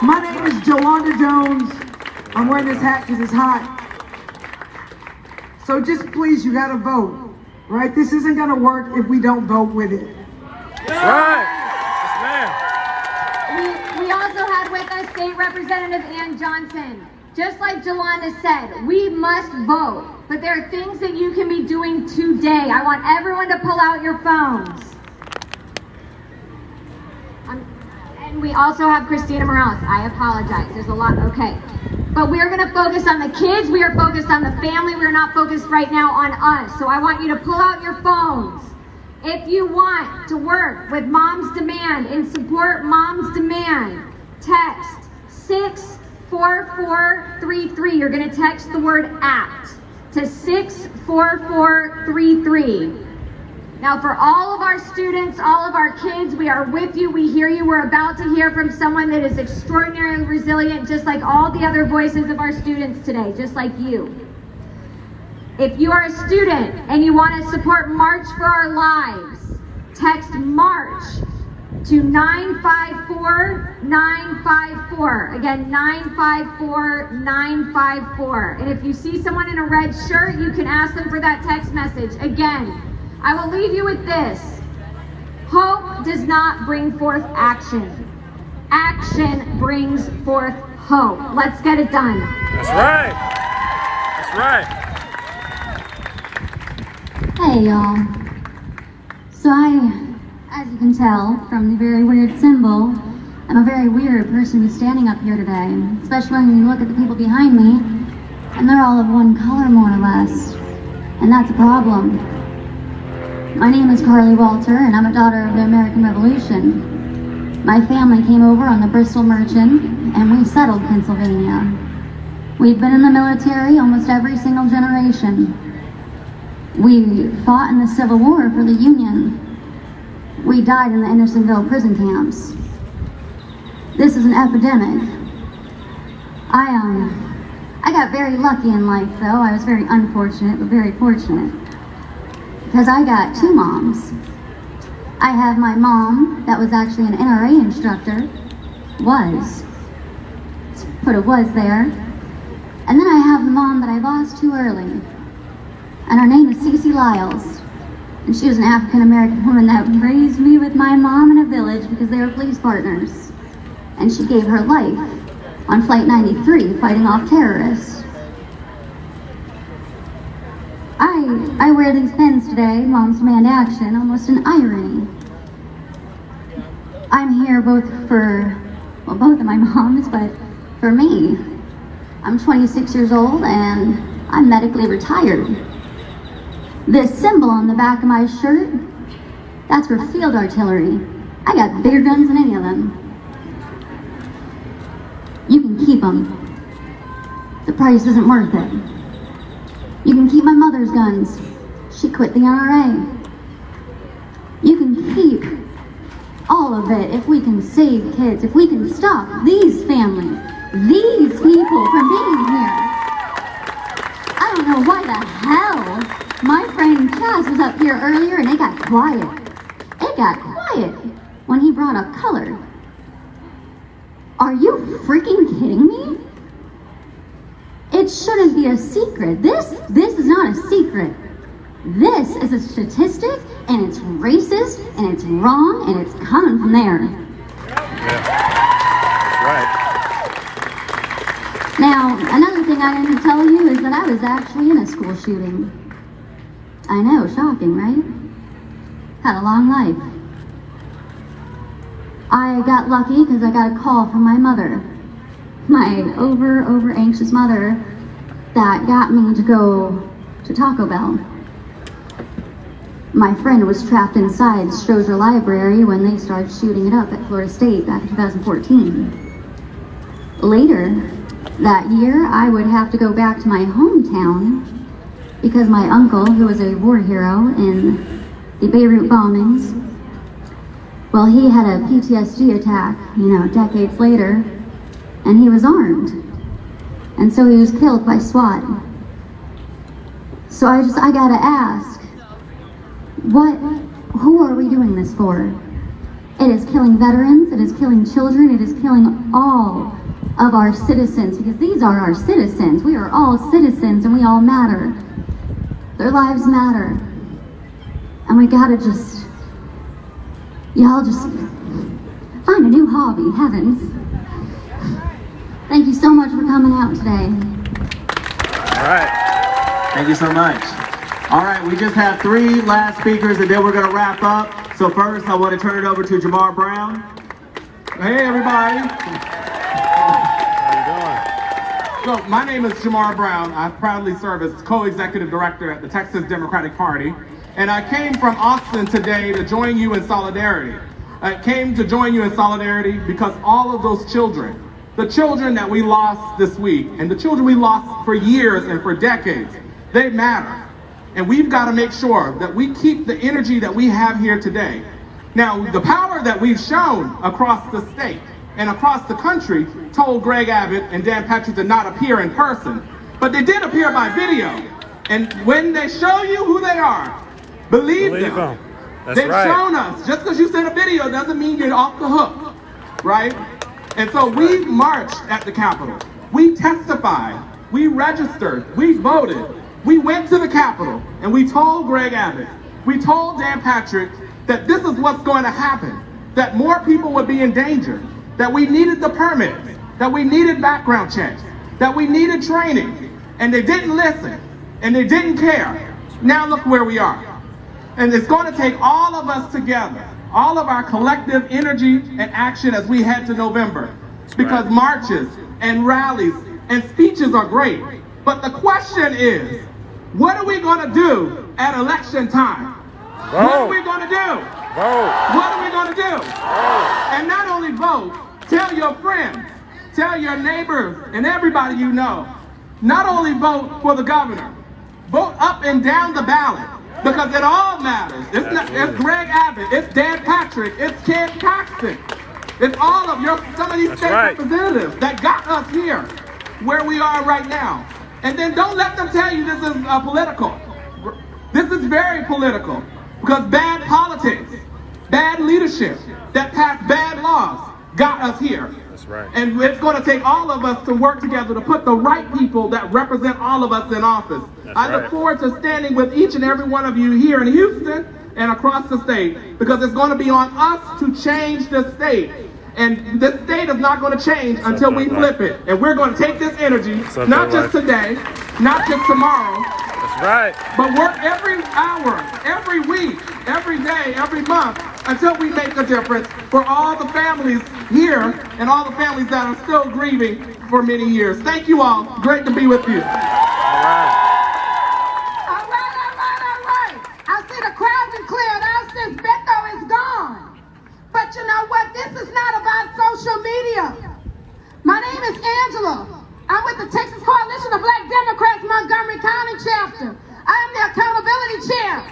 My name is Jolanda Jones. I'm wearing this hat because it's hot. So just please, you got to vote, right? This isn't going to work if we don't vote with it. That's right. Yes, ma'am. We also had with us State Representative Ann Johnson. Just like Jolanda said, we must vote, but there are things that you can be doing today. I want everyone to pull out your phones. And we also have Christina Morales. I apologize, there's a lot, okay. But we're gonna focus on the kids, we are focused on the family, we're not focused right now on us. So I want you to pull out your phones. If you want to work with Mom's Demand and support Mom's Demand, text 64433. You're going to text the word ACT to 64433. Now for all of our students, all of our kids, we are with you, we hear you. We're about to hear from someone that is extraordinarily resilient, just like all the other voices of our students today, just like you. If you are a student and you want to support March for Our Lives, text MARCH to 954-954. Again, 954-954. And if you see someone in a red shirt, you can ask them for that text message. Again, I will leave you with this. Hope does not bring forth action. Action brings forth hope. Let's get it done. That's right. That's right. Hey y'all. So as you can tell from the very weird symbol, I'm a very weird person to be standing up here today, especially when you look at the people behind me, and they're all of one color more or less, and that's a problem. My name is Carly Walter, and I'm a daughter of the American Revolution. My family came over on the Bristol Merchant, and we settled Pennsylvania. We've been in the military almost every single generation. We fought in the Civil War for the Union. We died in the Andersonville prison camps. This is an epidemic. I got very lucky in life, though. I was very unfortunate, but very fortunate. Because I got two moms. I have my mom, that was actually an NRA instructor. Was. Let's put a was there. And then I have the mom that I lost too early. And her name is Cece Lyles. And she was an African-American woman that raised me with my mom in a village because they were police partners. And she gave her life on Flight 93, fighting off terrorists. I wear these pins today, Moms Demand Action, almost an irony. I'm here both for, well, both of my moms, but for me. I'm 26 years old and I'm medically retired. This symbol on the back of my shirt, that's for field artillery. I got bigger guns than any of them. You can keep them. The price isn't worth it. You can keep my mother's guns. She quit the NRA. You can keep all of it if we can save kids, if we can stop these families, these people from being here. I don't know why the hell my friend Chaz was up here earlier and it got quiet. It got quiet when he brought up color. Are you freaking kidding me? It shouldn't be a secret. This is not a secret. This is a statistic, and it's racist, and it's wrong, and it's coming from there. Yeah. That's right. Now, another thing I need to tell you is that I was actually in a school shooting. I know, shocking, right? Had a long life. I got lucky because I got a call from my mother. My over anxious mother that got me to go to Taco Bell. My friend was trapped inside Stroger Library when they started shooting it up at Florida State back in 2014. Later that year, I would have to go back to my hometown because my uncle, who was a war hero in the Beirut bombings, well, he had a PTSD attack, decades later, and he was armed. And so he was killed by SWAT. So I gotta ask, who are we doing this for? It is killing veterans, it is killing children, it is killing all of our citizens, because these are our citizens. We are all citizens and we all matter. Their lives matter. And we gotta y'all just find a new hobby, heavens. Thank you so much for coming out today. All right. Thank you so much. All right, we just have 3 last speakers and then we're gonna wrap up. So first, I want to turn it over to Jamar Brown. Hey, everybody. How you doing? So my name is Jamar Brown. I proudly serve as co-executive director at the Texas Democratic Party. And I came from Austin today to join you in solidarity. I came to join you in solidarity because all of those children, the children that we lost this week, and the children we lost for years and for decades, they matter. And we've got to make sure that we keep the energy that we have here today. Now, the power that we've shown across the state and across the country told Greg Abbott and Dan Patrick to not appear in person, but they did appear by video. And when they show you who they are, believe them. That's They've right. shown us. Just because you sent a video doesn't mean you're off the hook, right? And so we marched at the Capitol. We testified. We registered. We voted. We went to the Capitol and we told Greg Abbott, we told Dan Patrick that this is what's going to happen, that more people would be in danger, that we needed the permits, that we needed background checks, that we needed training, and they didn't listen and they didn't care. Now look where we are. And it's going to take all of us together, all of our collective energy and action as we head to November. Because marches and rallies and speeches are great. But the question is, what are we going to do at election time? Vote. What are we going to do? Vote. What are we going to do? Vote. And not only vote, tell your friends, tell your neighbors and everybody you know, not only vote for the governor, vote up and down the ballot. Because it all matters. It's Greg Abbott, it's Dan Patrick, it's Ken Paxton. It's all of some of these state representatives that got us here where we are right now. And then don't let them tell you this is political. This is very political. Because bad politics, bad leadership that passed bad laws got us here. That's right. And it's going to take all of us to work together to put the right people that represent all of us in office. I look forward to standing with each and every one of you here in Houston and across the state, because it's going to be on us to change the state. And this state is not going to change until we flip it. And we're going to take this energy, not just today, not just tomorrow, that's right, but work every hour, every week, every day, every month, until we make a difference for all the families here and all the families that are still grieving for many years. Thank you all. Great to be with you. I see the crowd been cleared out since Beto is gone. But you know what? This is not about social media. My name is Angela. I'm with the Texas Coalition of Black Democrats Montgomery County chapter. I am the accountability chair.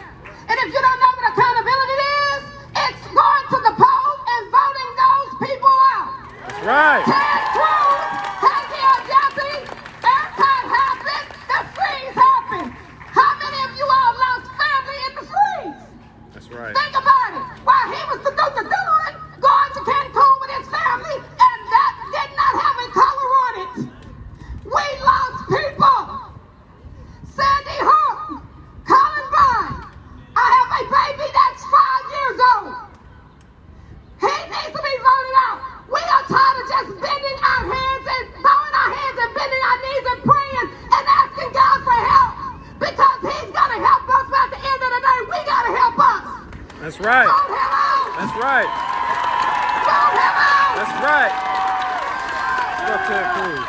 And if you don't know what accountability is, it's going to the polls and voting those people out. That's right. Ted Cruz had the audacity. Ercot happened. The freeze happened. How many of you all lost family in the freeze? That's right. Think about it. While he was the going to Cancun with his family, and that did not have a color on it. We lost people. Sandy Hook, Columbine. I have a baby that's 5 years old. He needs to be voted out. We are tired of just bending our hands and bowing our hands and bending our knees and praying and asking God for help, because he's going to help us, but at the end of the day, we got to help us. That's right. Vote him out. That's right. Vote him out. That's right. Go Ted Cruz.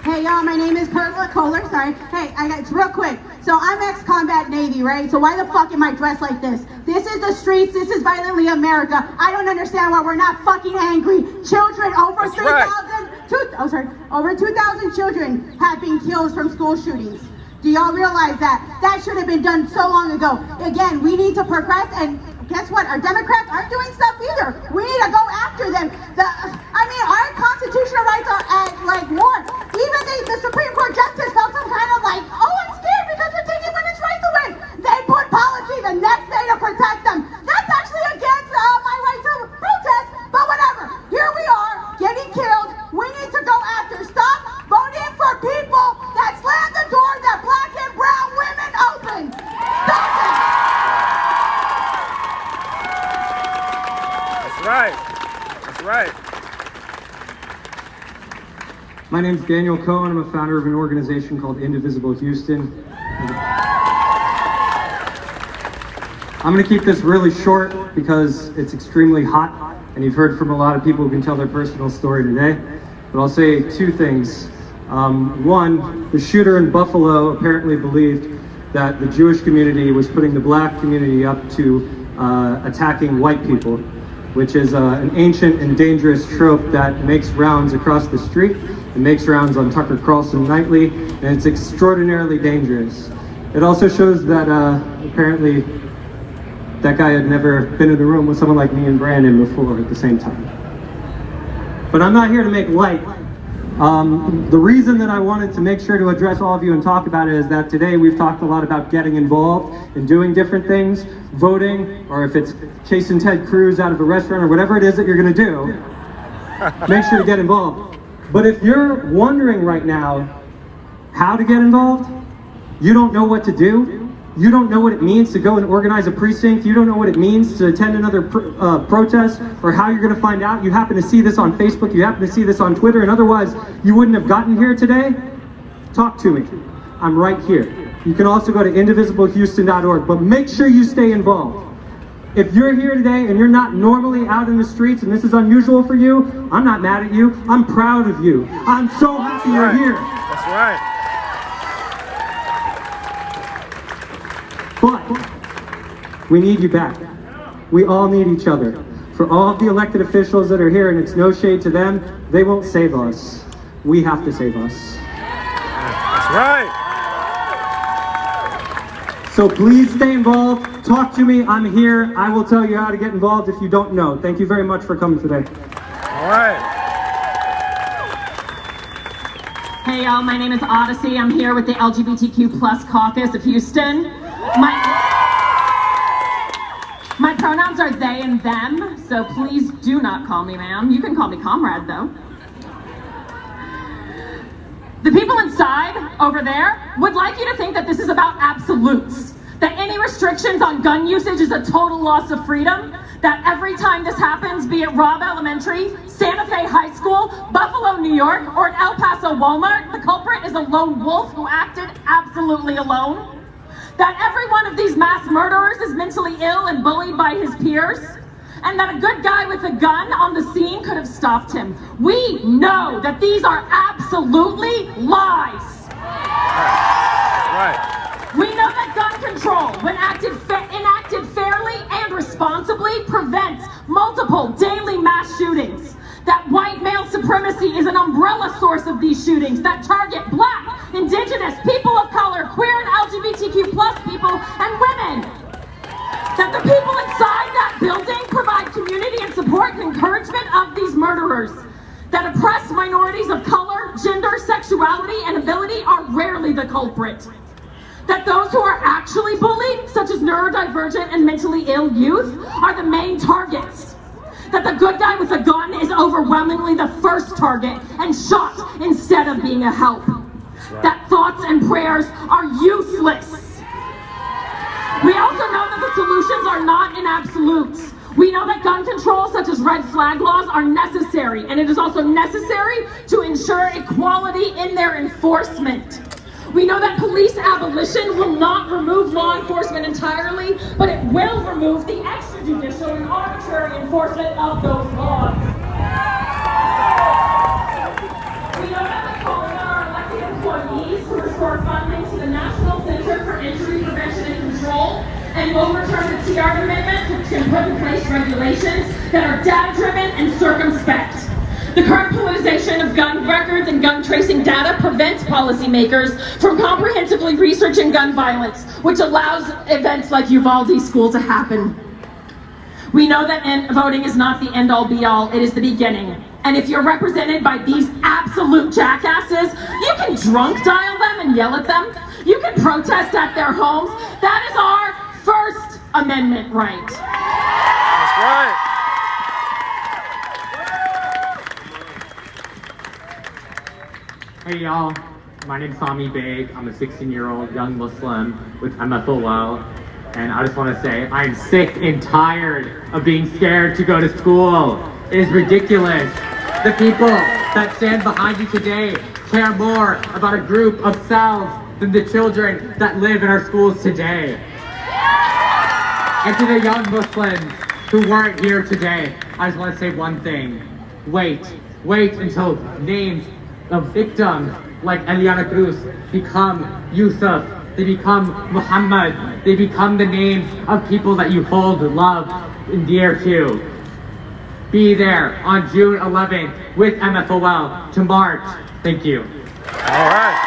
Hey y'all, my name is Perla Kohler, sorry. Hey, it's real quick. So I'm ex-combat Navy, right? So why the fuck am I dressed like this? This is the streets, this is violently America. I don't understand why we're not fucking angry. Children, over 3,000, over 2,000 children have been killed from school shootings. Do y'all realize that? That should have been done so long ago. Again, we need to progress, and guess what? Our Democrats aren't doing stuff either. We need to go after them. Our constitutional rights are at war. Even the Supreme Court justice felt some kind of I'm scared because we're taking women's rights away. They put policy the next day to protect them. That's actually against my right to protest, but whatever. Here we are, getting killed. We need to go after. Stop voting for people that slam the doors that black and brown women open. Stop it. That's right. That's right. My name is Daniel Cohen. I'm a founder of an organization called Indivisible Houston. I'm going to keep this really short because it's extremely hot, and you've heard from a lot of people who can tell their personal story today. But I'll say two things. One, the shooter in Buffalo apparently believed that the Jewish community was putting the black community up to attacking white people, which is an ancient and dangerous trope that makes rounds across the street. It makes rounds on Tucker Carlson nightly, and it's extraordinarily dangerous. It also shows that apparently that guy had never been in a room with someone like me and Brandon before at the same time. But I'm not here to make light. The reason that I wanted to make sure to address all of you and talk about it is that today we've talked a lot about getting involved and doing different things, voting, or if it's chasing Ted Cruz out of a restaurant or whatever it is that you're going to do, make sure to get involved. But if you're wondering right now how to get involved, you don't know what to do, you don't know what it means to go and organize a precinct, you don't know what it means to attend another protest, or how you're going to find out, you happen to see this on Facebook, you happen to see this on Twitter, and otherwise you wouldn't have gotten here today, talk to me. I'm right here. You can also go to indivisiblehouston.org, but make sure you stay involved. If you're here today and you're not normally out in the streets and this is unusual for you, I'm not mad at you. I'm proud of you. I'm so happy you're here. That's right. But we need you back. We all need each other. For all of the elected officials that are here, and it's no shade to them, they won't save us. We have to save us. That's right. So please stay involved. Talk to me. I'm here. I will tell you how to get involved if you don't know. Thank you very much for coming today. All right. Hey y'all, my name is Odyssey. I'm here with the LGBTQ+ caucus of Houston. My pronouns are they and them, so please do not call me ma'am. You can call me comrade though. The people inside, over there, would like you to think that this is about absolutes. That any restrictions on gun usage is a total loss of freedom. That every time this happens, be it Robb Elementary, Santa Fe High School, Buffalo, New York, or at El Paso Walmart, the culprit is a lone wolf who acted absolutely alone. That every one of these mass murderers is mentally ill and bullied by his peers. And that a good guy with a gun on the scene could have stopped him. We know that these are absolutely lies. Right. We know that gun control, when enacted fairly and responsibly, prevents multiple daily mass shootings. That white male supremacy is an umbrella source of these shootings that target Black, Indigenous, people of color, queer and LGBTQ+ people, and women. That the people inside that building provide community and support and encouragement of these murderers. That oppressed minorities of color, gender, sexuality, and ability are rarely the culprit. That those who are actually bullied, such as neurodivergent and mentally ill youth, are the main targets. That the good guy with a gun is overwhelmingly the first target and shot instead of being a help. That thoughts and prayers are useless. We also know that the solutions are not in absolutes. We know that gun control, such as red flag laws, are necessary, and it is also necessary to ensure equality in their enforcement. We know that police abolition will not remove law enforcement entirely, but it will remove the extrajudicial and arbitrary enforcement of those laws. We know that by calling on our elected employees to restore funding to the National Center for Injury Prevention and Control, and overturn the TR amendment to put in place regulations that are data-driven and circumspect. The current politicization of gun records and gun tracing data prevents policymakers from comprehensively researching gun violence, which allows events like Uvalde School to happen. We know that voting is not the end-all be-all, it is the beginning. And if you're represented by these absolute jackasses, you can drunk dial them and yell at them. You can protest at their homes. That is our First Amendment right. That's right. Hey y'all, my name's Sami Beg. I'm a 16-year-old young Muslim with MFOL, and I just want to say I'm sick and tired of being scared to go to school. It is ridiculous. The people that stand behind you today care more about a group of cells than the children that live in our schools today. And to the young Muslims who weren't here today, I just want to say one thing. Wait until names of victims like Eliana Cruz become Yusuf, they become Muhammad, they become the names of people that you hold, love, and dear to. Be there on June 11th with MFOL to march. Thank you. All right.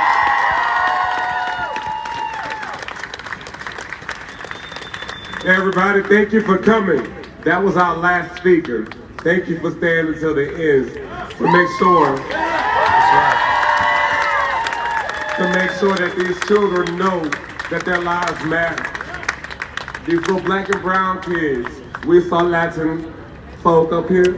Everybody, thank you for coming. That was our last speaker. Thank you for staying until the end to make sure that these children know that their lives matter. These little Black and brown kids, we saw Latin folk up here,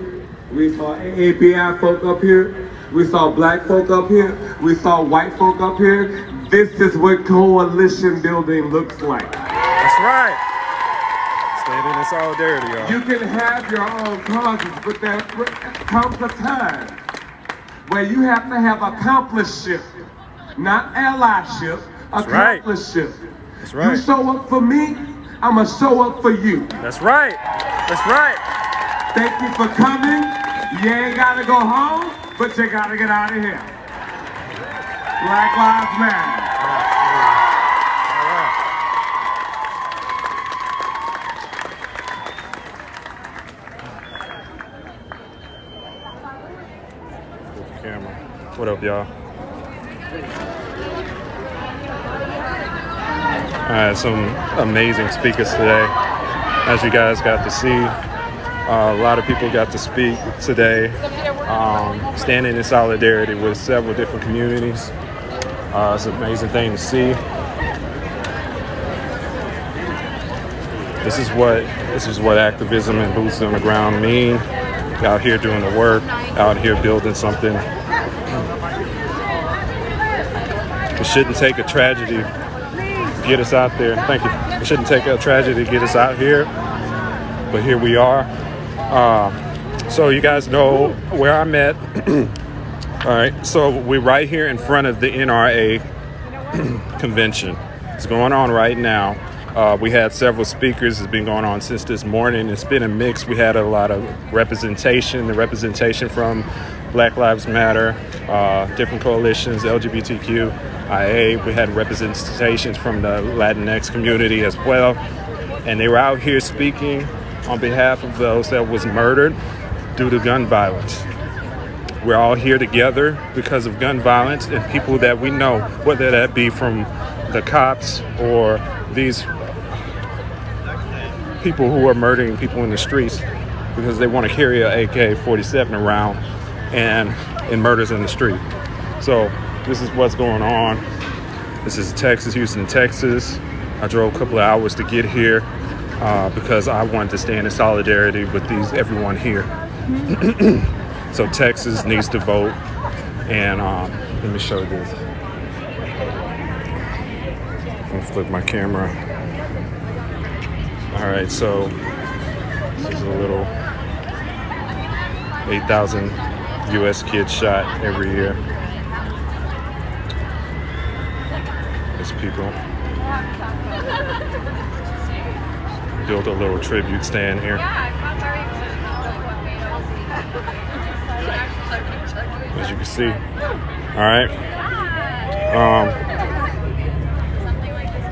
we saw AAPI folk up here, we saw Black folk up here, we saw white folk up here. This is what coalition building looks like. That's right. Standing in solidarity, y'all. You can have your own causes, but there comes a time where you have to have accompliceship, not allyship, accomplishment. That's right. You show up for me, I'ma show up for you. That's right. That's right. Thank you for coming. You ain't gotta go home, but you gotta get out of here. Black Lives Matter. Camera. What up, y'all? I had some amazing speakers today, as you guys got to see. A lot of people got to speak today, standing in solidarity with several different communities. It's an amazing thing to see. This is what activism and boots on the ground mean. Out here doing the work, out here building something. It shouldn't take a tragedy to get us out there. Thank you. It shouldn't take a tragedy to get us out here, but here we are. So you guys know where I'm at. All right, so we're right here in front of the NRA convention. It's going on right now. We had several speakers. It's been going on since this morning. It's been a mix. We had a lot of representation, the representation from Black Lives Matter, different coalitions, LGBTQIA. We had representations from the Latinx community as well. And they were out here speaking on behalf of those that was murdered due to gun violence. We're all here together because of gun violence and people that we know, whether that be from the cops or these people who are murdering people in the streets because they want to carry an AK-47 around and murders in the street. So this is what's going on. This is Texas, Houston, Texas. I drove a couple of hours to get here because I wanted to stand in solidarity with everyone here. So Texas needs to vote. And let me show this. I'm gonna flip my camera. All right, so this is a little 8,000 U.S. kids shot every year. There's people. Built a little tribute stand here. As you can see. All right.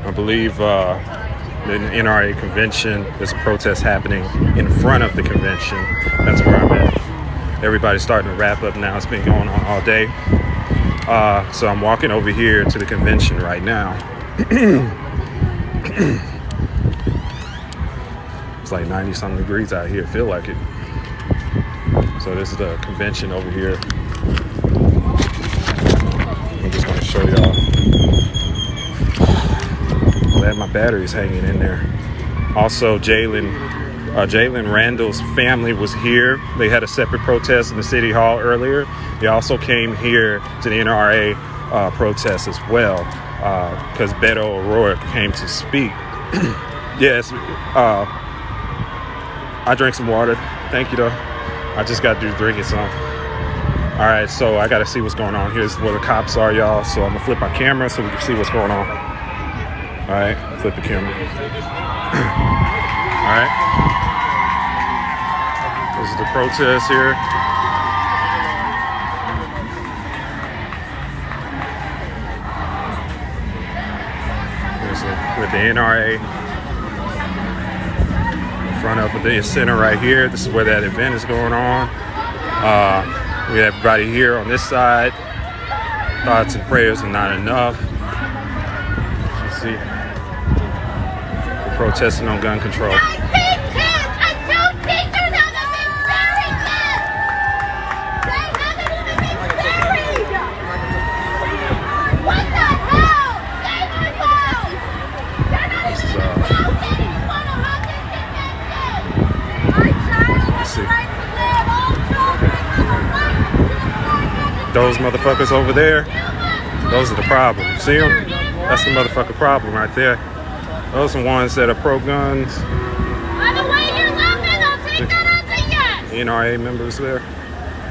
I believe the NRA convention, there's a protest happening in front of the convention. That's where I'm at. Everybody's starting to wrap up now. It's been going on all day. So I'm walking over here to the convention right now. It's like 90-something degrees out here. Feel like it. So this is the convention over here. I'm just gonna show y'all. Glad my battery's hanging in there. Also, Jalen Randall's family was here. They had a separate protest in the city hall earlier. They also came here to the NRA protest as well because Beto O'Rourke came to speak. Yes, I drank some water. Thank you, though. I just got through drinking some. All right, so I got to see what's going on. Here's where the cops are, y'all. So I'm going to flip my camera so we can see what's going on. All right, flip the camera. All right. This is the protest here. With the NRA in front of the center right here. This is where that event is going on. We have everybody here on this side. Thoughts and prayers are not enough. You see, we're protesting on gun control. Those motherfuckers over there, those are the problem. See them? That's the motherfucking problem right there. Those are the ones that are pro-guns. By the way you're laughing, I'll take that as a yes. NRA members there.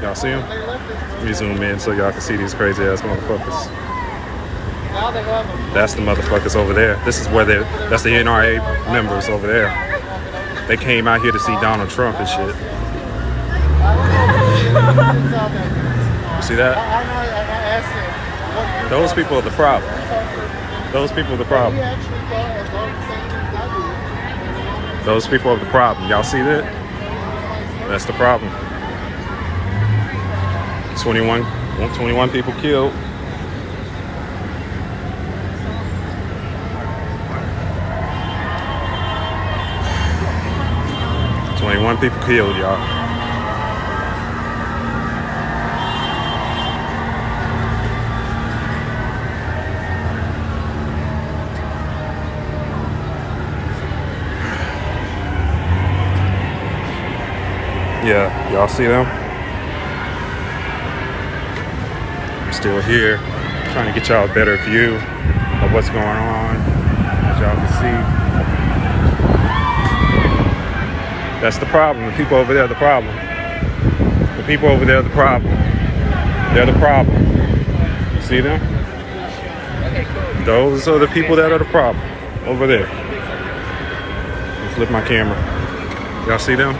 Y'all see them? Let me zoom in so y'all can see these crazy ass motherfuckers. That's the motherfuckers over there. This is where that's the NRA members over there. They came out here to see Donald Trump and shit. You see that? Those people are the problem. Those people are the problem. Those people are the problem. Y'all see that? That's the problem. 21 people killed. One people killed, y'all. Yeah, y'all see them? I'm still here, trying to get y'all a better view of what's going on, as y'all can see. That's the problem. The people over there are the problem. The people over there are the problem. They're the problem. You see them? Those are the people that are the problem. Over there. Let me flip my camera. Y'all see them?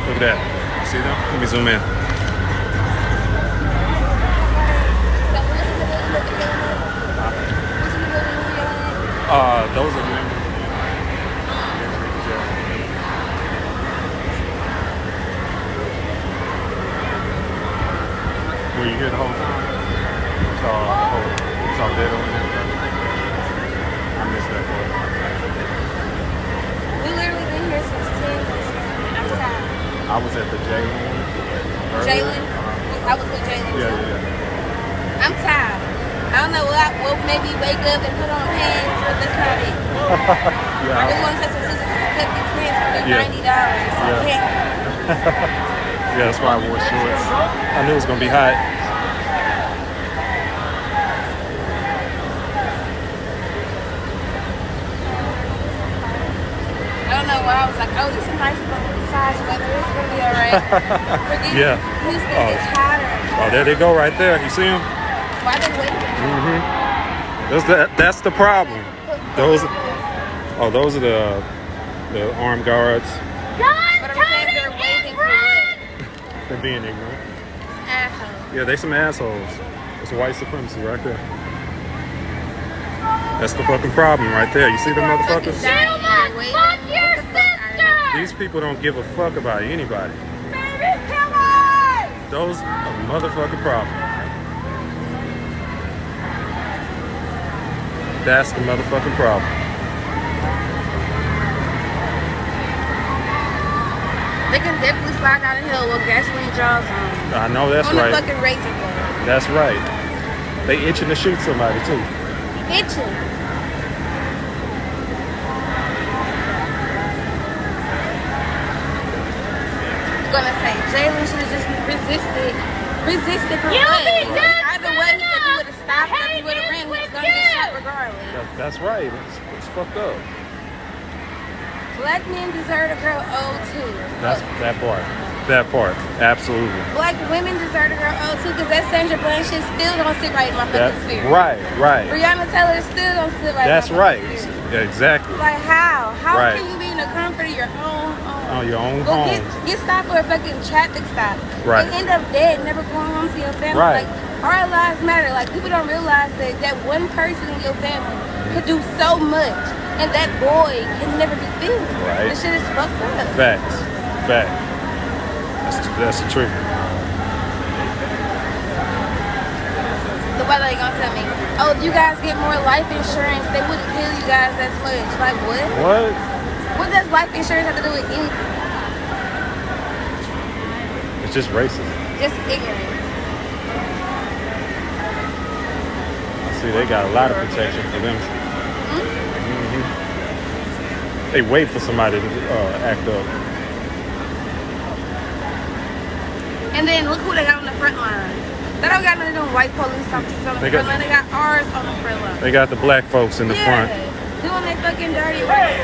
Look at that. See them? Let me zoom in. Those are members. Were you here the whole time? It's all dead over there. I missed that part. We literally been here since 10 this morning. I'm tired. I was at the Jalen. Jalen? I was with Jalen too. Yeah. I'm tired. I don't know what made me wake up and put on pants, but that's not it. Yeah. I just want to take some scissors and cut these pants for $90. So I can't. Yeah, that's why I wore shorts. I knew it was gonna be hot. I don't know why I was like, oh, this is a nice size weather. It's gonna be alright. Forget Yeah. Houston gets hotter. Oh, there they go right there. You see them? Why they waiting? That's the problem. Those are the armed guards. But I'm saying they're waiting for what? They're being ignorant. Assholes. Yeah, they some assholes. It's white supremacy right there. That's the fucking problem right there. You see them motherfuckers? Fuck your sister! These people don't give a fuck about anybody. Baby, come on! Those are the motherfucking problem. That's the motherfucking problem. They can definitely slide down the hill with gasoline jaws on. I know that's on right. On the fucking razor blade. That's right. They itching to shoot somebody too. Itching. Gonna say Jalen should have just resisted for You what? be dead Either way, if he would have stopped or if he would have ran, he was gonna get shot regardless. That's right. It's fucked up. Black men deserve a girl owed too. That's that part. That part. Absolutely. Black women deserve a girl owed too, because that Sandra Bland shit still don't sit right in my fucking spirit. Right. Breonna Taylor still don't sit right That's in my right. fucking spirit. Yeah, exactly. Like how? How Right. can you be in the comfort of your own home? On your own Go home. get stopped for a fucking traffic stop. Right. And end up dead, never going home to your family. Right. Like, our lives matter. Like, people don't realize that one person in your family could do so much, and that boy can never be filled. Right. This shit is fucked up. Facts. That's the truth. The weather ain't gonna tell me, oh, if you guys get more life insurance, they wouldn't kill you guys as much. Like, what? What? What does life insurance have to do with anything? It's just racist. Just ignorant. I see they got a lot of protection for them. They wait for somebody to act up. And then look who they got on the front line. They don't got none of them white police officers on the front line. They got ours on the front line. They got the black folks in the front. Doing their fucking dirty work.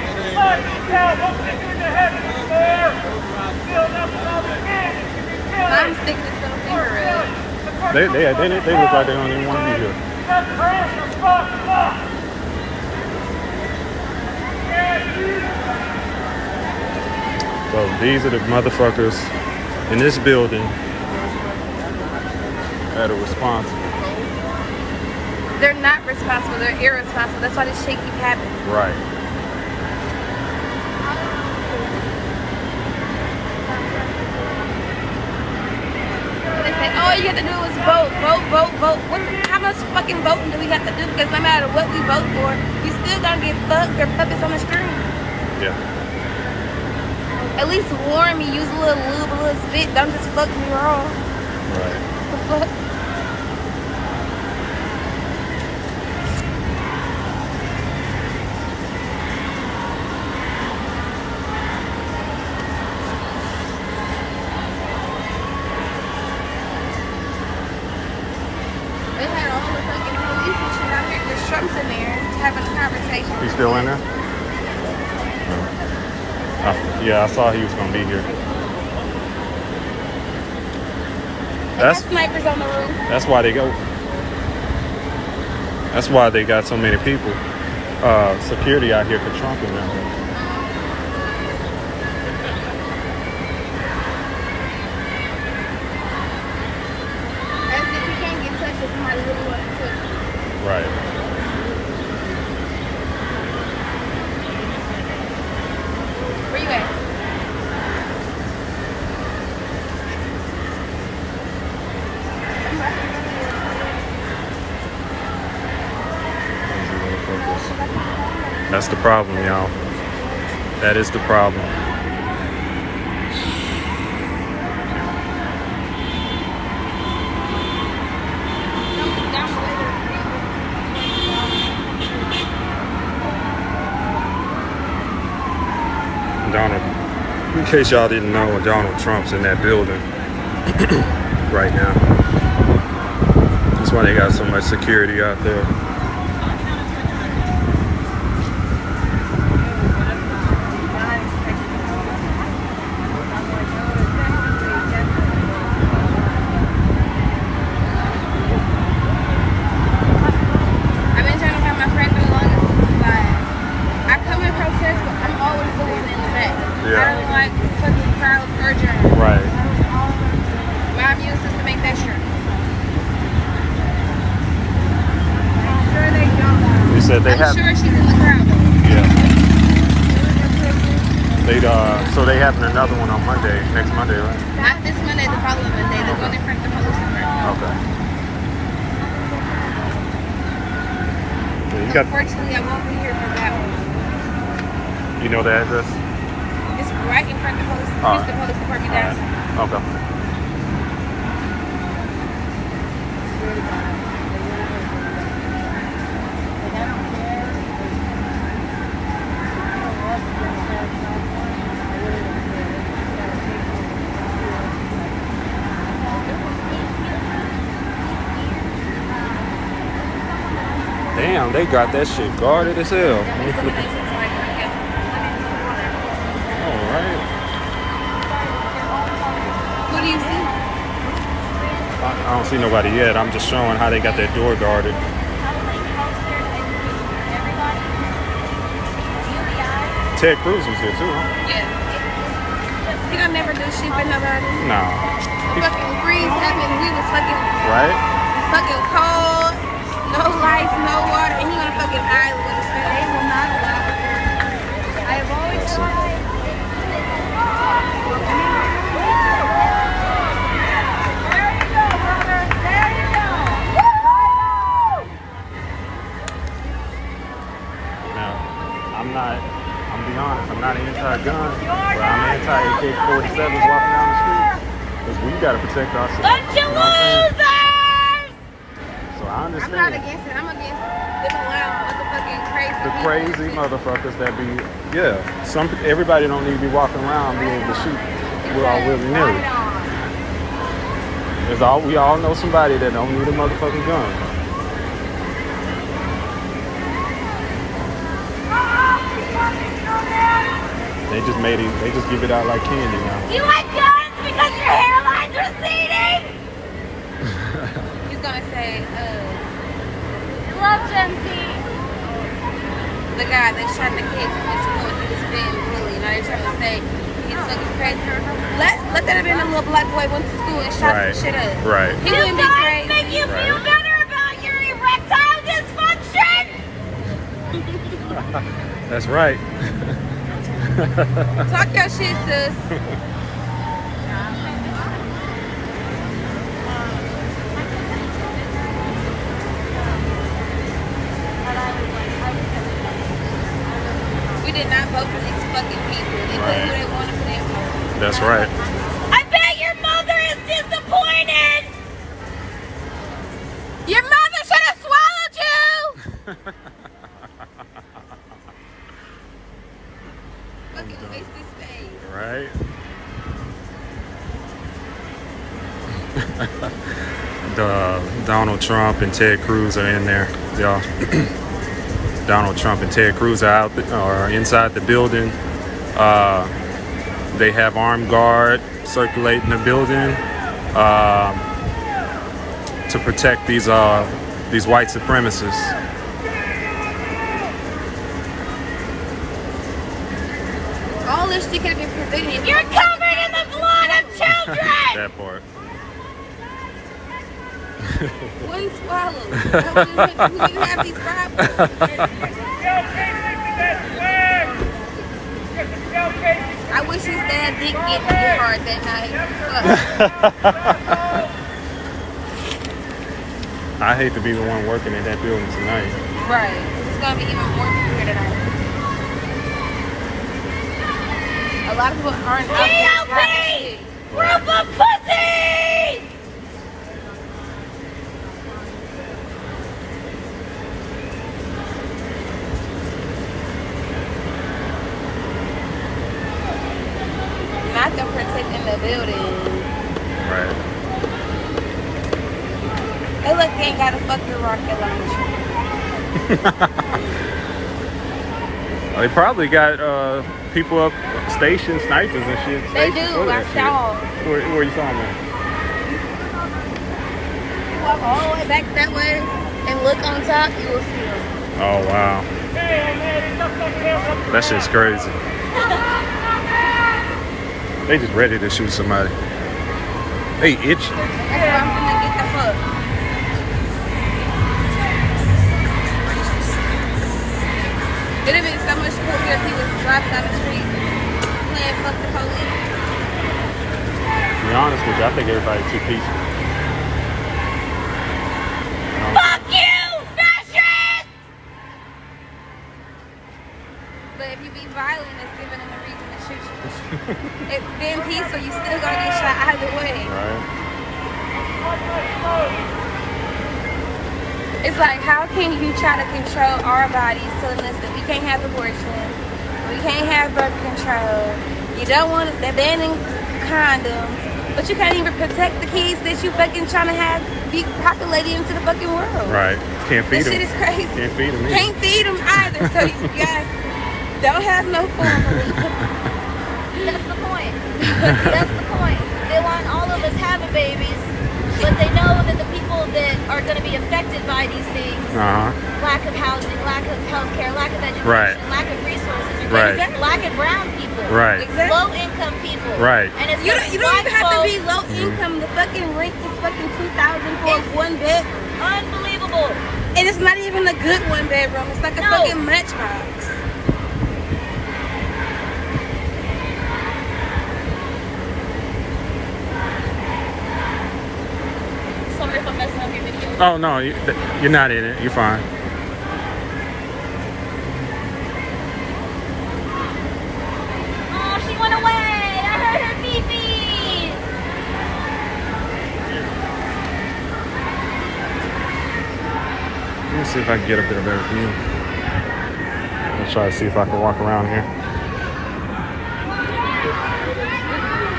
I'm sticking this little finger up. They look like they don't even want to be here. So these are the motherfuckers in this building that are responsible. They're not responsible, they're irresponsible. That's why this shit keep happening. Right. They say, all you have to do is vote. How much fucking voting do we have to do? Because no matter what we vote for, you still gonna get fucked or puppets on the screen. Yeah. At least warn me, use a little lube, a little spit. Don't just fuck me wrong. Right. The fuck? They had all the fucking police and shit out here because Trump's in there having a conversation. He's still in there? Yeah, I saw he was gonna be here. They got snipers on the roof. That's why they go. That's why they got so many people. Security out here for Trump and them. As if you can't get touched if somebody really wants to touch you. Right. Where you at? That's the problem, y'all. That is the problem. Donald, in case y'all didn't know, Donald Trump's in that building right now. That's why they got so much security out there. I've been trying to find my friend for the longest. Like, I come in protest, but I'm always looking in the back. Yeah. I don't like fucking crowds or germs. Right. My immune system ain't that sure. I'm sure they don't. You said they I'm have. sure she's in the crowd. Yeah. So they having another one on Monday, next Monday, right? Not this Monday, the following Monday. They're going in front of the police department. Okay. Yeah, you got. Unfortunately, I won't be here for that one. You know the address? It's right in front of the police, All right. the police department downtown. Okay. Damn, they got that shit guarded as hell. Alright. Who do you see? I don't see nobody yet. I'm just showing how they got their door guarded. Ted Cruz was here too, huh? Yeah. He gonna never do shit for nobody. Nah. The fucking freeze happened. We was fucking Right? cold, no lights, no water, and he on a fucking island with his family. They will not allow it. I have always tried. There you go, brother. There you go. Now, I'm be honest, I'm not anti-gun, but I'm anti-AK-47s walking down the street. Because we gotta protect ourselves. Bunch of losers! So I understand. I'm not against it. I'm against them allowing motherfucking crazy The people crazy motherfuckers that be, everybody don't need to be walking around being able to shoot with all willy-nilly. We all know somebody that don't need a motherfucking gun. They just give it out like candy now. You like guns because your hairline's receding? want to say, Love Gen Z. the guy that shot the kids in school, he was being bullied. Now they're trying to say he's fucking crazy. Let that have been a little black boy went to school and shot some shit up. Right. He wouldn't be crazy. Make you feel better about your erectile dysfunction? That's right. Talk your shit, sis. We did not vote for these fucking people. They put who they want to put in. That's right. I bet your mother is disappointed. Your mother should have swallowed you. Fucking waste this space. Right. Donald Trump and Ted Cruz are in there, y'all. Donald Trump and Ted Cruz are inside the building. They have armed guard circulating the building to protect these white supremacists. All this shit could have been prevented. You're covered in the blood of children. That part. One swallow. We didn't have these problems. I wish his dad didn't get hit hard that night. I hate to be the one working in that building tonight. Right. It's gonna be even more people here tonight. A lot of people aren't GOP! Group of pussies! Not them protecting the building. Right. They look, they ain't got a fucking rocket launcher. They probably got people up stationed, snipers and shit. They do, I saw. Where you saw them at? You walk all the way back that way and look on top, you will see them. Oh, wow. That shit's crazy. They just ready to shoot somebody. They itching. That's why I'm gonna get the fuck. It'd have been so much cooler if he was driving down the street playing fuck the police. To be honest with you, I think everybody's too peaceful. Fuck you, fascist! But if you be violent, it's giving them a reason to shoot you. If being peaceful, you still gonna get shot either way. Right. It's like, how can you try to control our bodies telling us that we can't have abortion, we can't have birth control, you don't want to banning condoms, but you can't even protect the kids that you fucking trying to have be populated into the fucking world. Right. Can't feed them. This shit is crazy. Can't feed them either. Can't feed them either. So you guys don't have no family. That's the point. That's the point. They want all of us having babies, but they know that the people that are going to be affected by these things, lack of housing, lack of healthcare, lack of education, lack of resources, lack of brown people, low income people. Right. And it's you don't even have to be low income. The fucking rent is fucking $2,000 for one bed. Unbelievable. And it's not even a good one bedroom. It's like a fucking matchbox. Sorry if I'm messing up your video. Oh, no, you're not in it. You're fine. Oh, she went away. I heard her beep-beep. Let me see if I can get a bit of better view. I'll try to see if I can walk around here.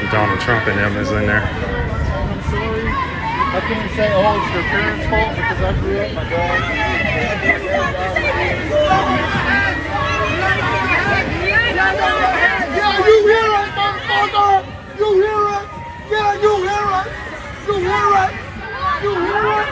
Donald Trump and them is in there. I'm sorry. How can you say, oh, it's your parents' fault because I grew up my dog? Yeah, you hear us, motherfucker! You hear us! Yeah, you hear us! You hear us! You hear us!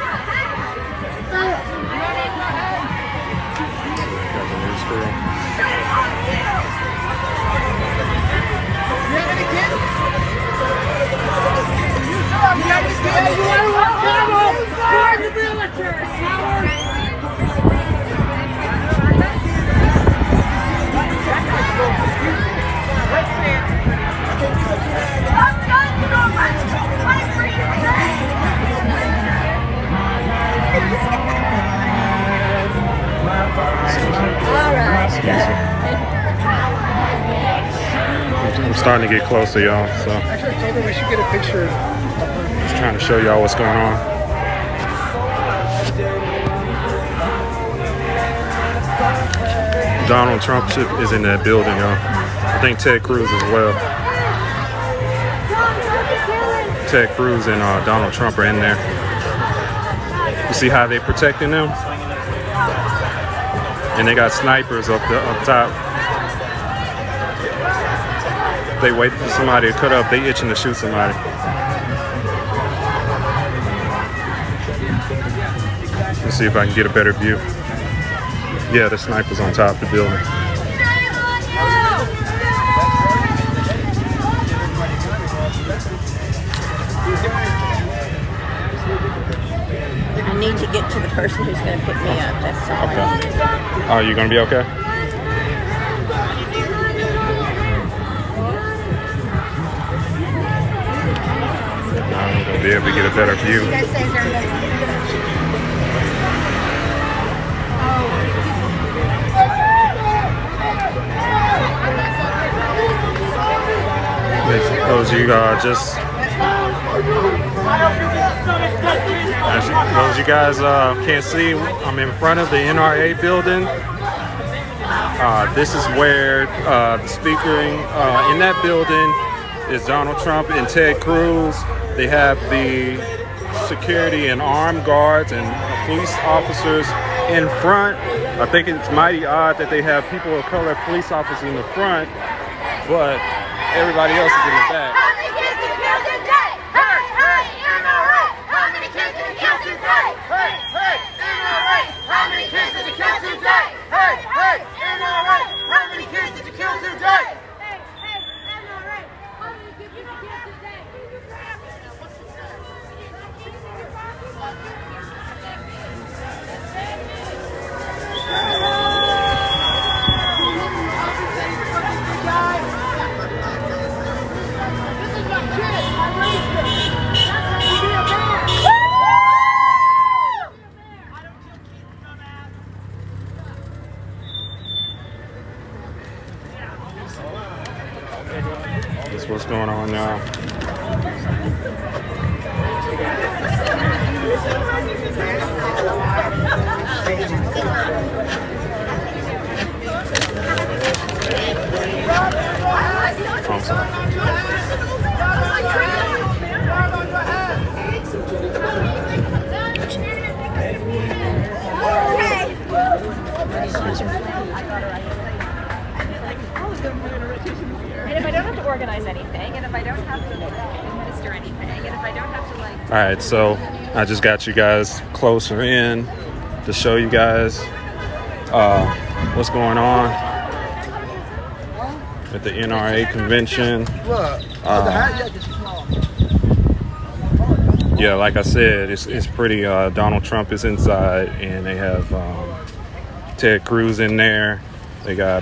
starting to get closer, y'all. So Actually, I told her we should get a picture of her. just trying to show y'all what's going on. Donald Trump is in that building, y'all. I think Ted Cruz as well. Ted Cruz and Donald Trump are in there. You see how they protecting them? And they got snipers up top. They wait for somebody to cut up. They itching to shoot somebody. Let's see if I can get a better view. Yeah, the sniper's on top of the building. I need to get to the person who's going to pick me up. That's all. Okay. Oh, you gonna be okay? I'm gonna be able to get a better view. Those of you those you guys can't see, I'm in front of the NRA building. This is where the speaker in that building is Donald Trump and Ted Cruz. They have the security and armed guards and police officers in front. I think it's mighty odd that they have people of color police officers in the front, but everybody else is in the back. How many kids did you kill today? Hey, hey, NRA! How many kids did you kill today? Hey, hey, NRA! How many kids did you kill today? Hey, hey, NRA! How many kids did you kill today? Hey, hey, NRA! How many kids did you kill today? That's what's going on now. I'm sorry. And if I don't have to organize anything, and if I don't have to administer anything, and if I don't have to like... All right, so I just got you guys closer in to show you guys what's going on at the NRA convention. Yeah, like I said, it's pretty. Donald Trump is inside, and they have Ted Cruz in there. They got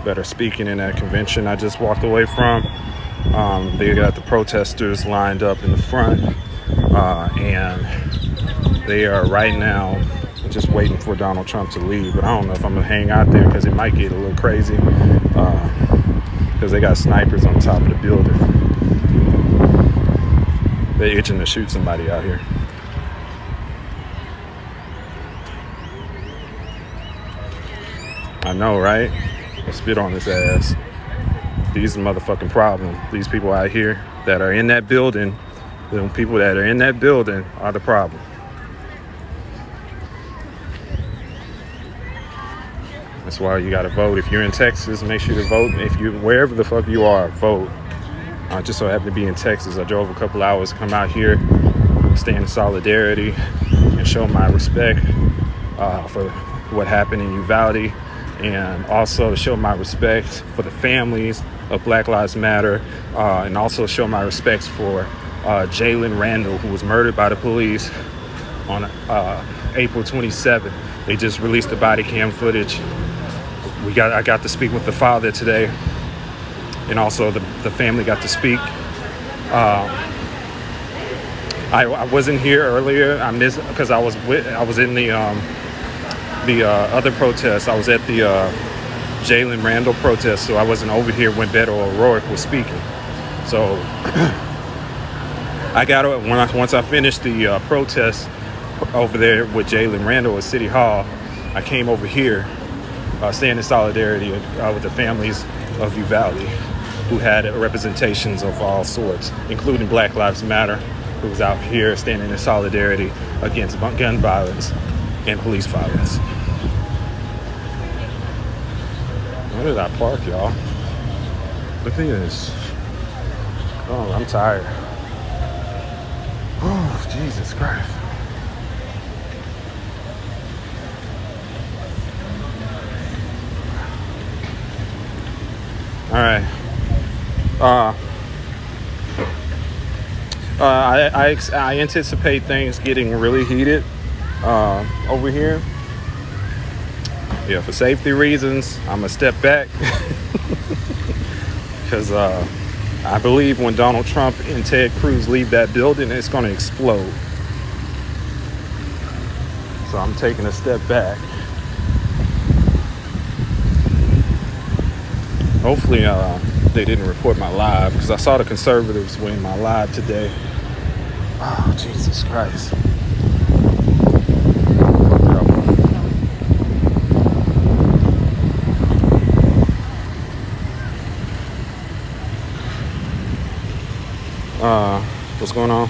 that are speaking in that convention I just walked away from. They got the protesters lined up in the front, and they are right now just waiting for Donald Trump to leave. But I don't know if I'm gonna hang out there because it might get a little crazy, because they got snipers on top of the building. They're itching to shoot somebody out here. I know, right? I'll spit on his ass. These are motherfucking problem. These people out here that are in that building, the people that are in that building are the problem. That's why you gotta vote. If you're in Texas, make sure to vote. If you wherever the fuck you are, vote. I just so happen to be in Texas. I drove a couple hours to come out here, stand in solidarity, and show my respect for what happened in Uvalde, and also show my respect for the families of Black Lives Matter, and also show my respects for Jalen Randall, who was murdered by the police on April 27th. They just released the body cam footage. I got to speak with the father today, and also the family got to speak. I wasn't here earlier. I missed because I was in the other protest. I was at the Jalen Randall protest, so I wasn't over here when Beto O'Rourke was speaking. So I got once I finished the protest over there with Jalen Randall at City Hall, I came over here, staying in solidarity with the families of Uvalde, who had representations of all sorts, including Black Lives Matter, who was out here standing in solidarity against gun violence and police violence. Where did I park, y'all? Look at this. Oh, I'm tired. Oh, Jesus Christ. All right. I anticipate things getting really heated over here. Yeah, for safety reasons, I'm gonna step back because I believe when Donald Trump and Ted Cruz leave that building, it's gonna explode. So I'm taking a step back. Hopefully they didn't report my live, because I saw the conservatives win my live today. Oh, Jesus Christ. What's going on?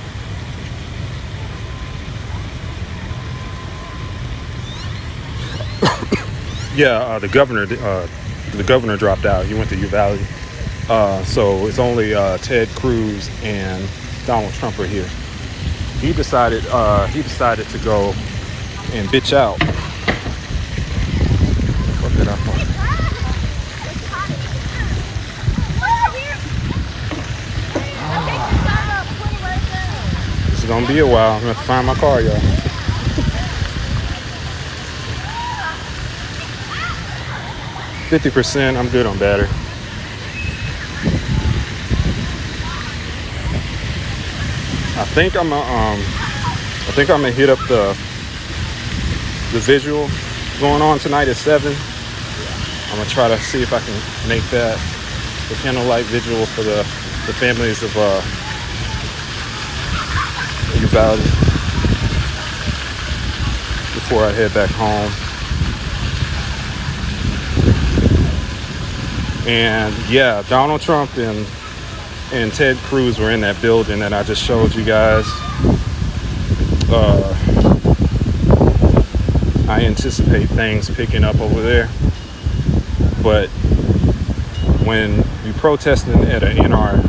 Yeah, the governor dropped out. He went to Uvalde. So it's only Ted Cruz and Donald Trump are here. He decided to go and bitch out. Fuck it up. This is gonna be a while. I'm gonna have to find my car, y'all. %, I'm good on battery. I think I'm gonna hit up the visual going on tonight at 7. I'm gonna try to see if I can make that the candlelight visual for the families of Uvalde before I head back home. And yeah, Donald Trump and Ted Cruz were in that building that I just showed you guys. I anticipate things picking up over there. But when you're protesting at an NRA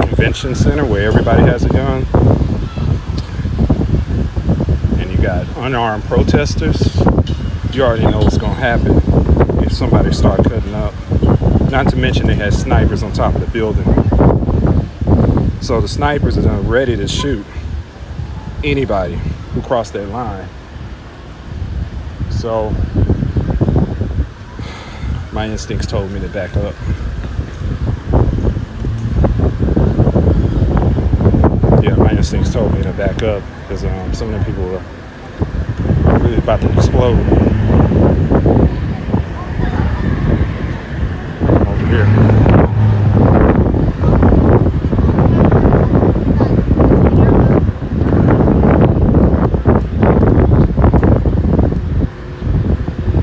convention center where everybody has a gun, and you got unarmed protesters, you already know what's gonna happen if somebody start cutting up. Not to mention they had snipers on top of the building. So the snipers are ready to shoot anybody who crossed that line. So my instincts told me to back up. Yeah, my instincts told me to back up because some of the people are really about to explode. Here.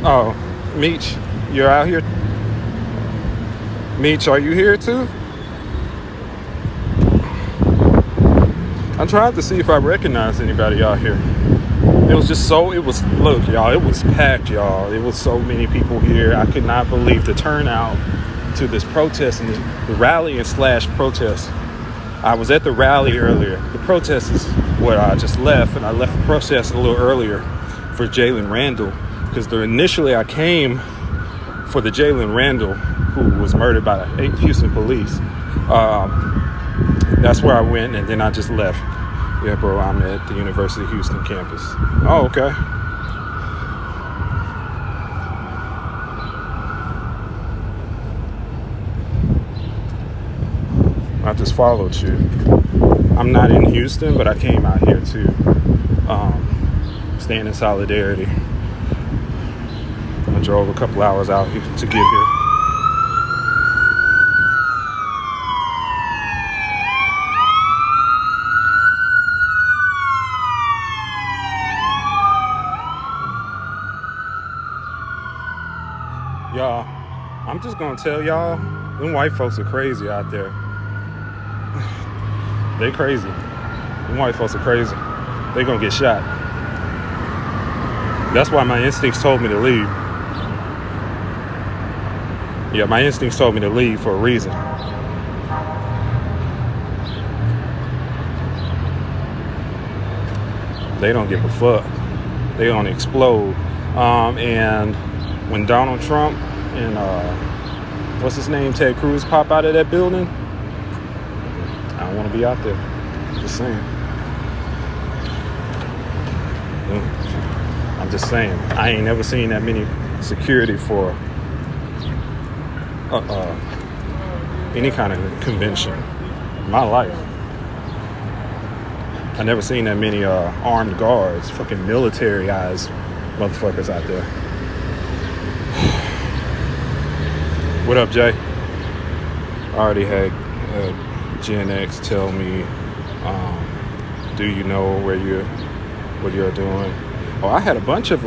Oh, Meech, you're out here? Meech, are you here too? I tried to see if I recognized anybody out here. It was just look, y'all, it was packed, y'all. It was so many people here. I could not believe the turnout to this protest and the rally and / protest. I was at the rally earlier. The protest is where I just left, and I left the protest a little earlier for Jalen Randall, because initially I came for the Jalen Randall who was murdered by the Houston police. That's where I went, and then I just left. Yeah, bro, I'm at the University of Houston campus. Oh, okay. I just followed you. I'm not in Houston, but I came out here to stand in solidarity. I drove a couple hours out to get here. Y'all, I'm just gonna tell y'all, them white folks are crazy out there. They crazy. Them white folks are crazy. They gonna get shot. That's why my instincts told me to leave. Yeah, my instincts told me to leave for a reason. They don't give a fuck. They gonna explode. And when Donald Trump and what's his name, Ted Cruz, pop out of that building, I don't want to be out there. Just saying. I'm just saying. I ain't never seen that many security for any kind of convention in my life. I never seen that many armed guards, fucking military-ized motherfuckers out there. What up, Jay? I already had Gen X tell me, do you know what you're doing? Oh, I had a bunch of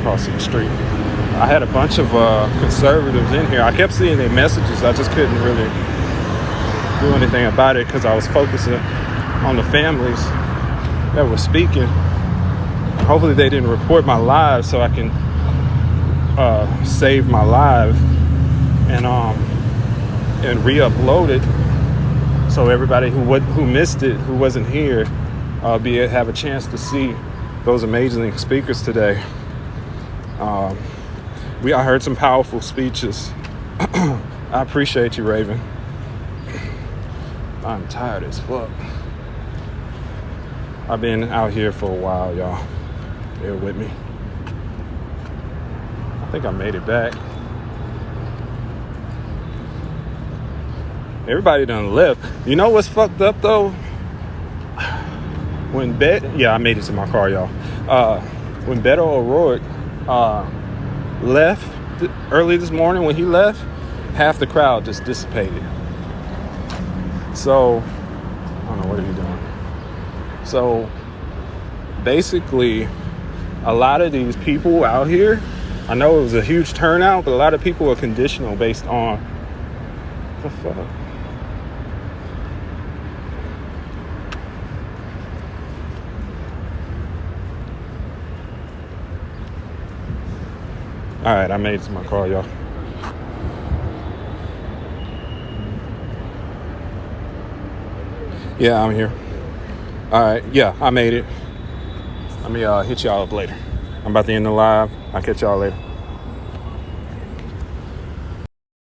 crossing the street. I had a bunch of conservatives in here. I kept seeing their messages. I just couldn't really do anything about it because I was focusing on the families that were speaking. Hopefully they didn't report my live so I can save my live and re-upload it so everybody who missed it, who wasn't here, have a chance to see those amazing speakers today. I heard some powerful speeches. I appreciate you, Raven. I'm tired as fuck. I've been out here for a while, y'all. Bear with me. I think I made it back. Everybody done left. You know what's fucked up though? I made it to my car, y'all. When Beto O'Rourke left early this morning, when he left, half the crowd just dissipated. So, I don't know, what are you doing? So, basically, a lot of these people out here, I know it was a huge turnout, but a lot of people are conditional based on the fuck. All right, I made it to my car, y'all. Yeah, I'm here. All right, yeah, I made it. Let me hit y'all up later. I'm about to end the live. I'll catch y'all later.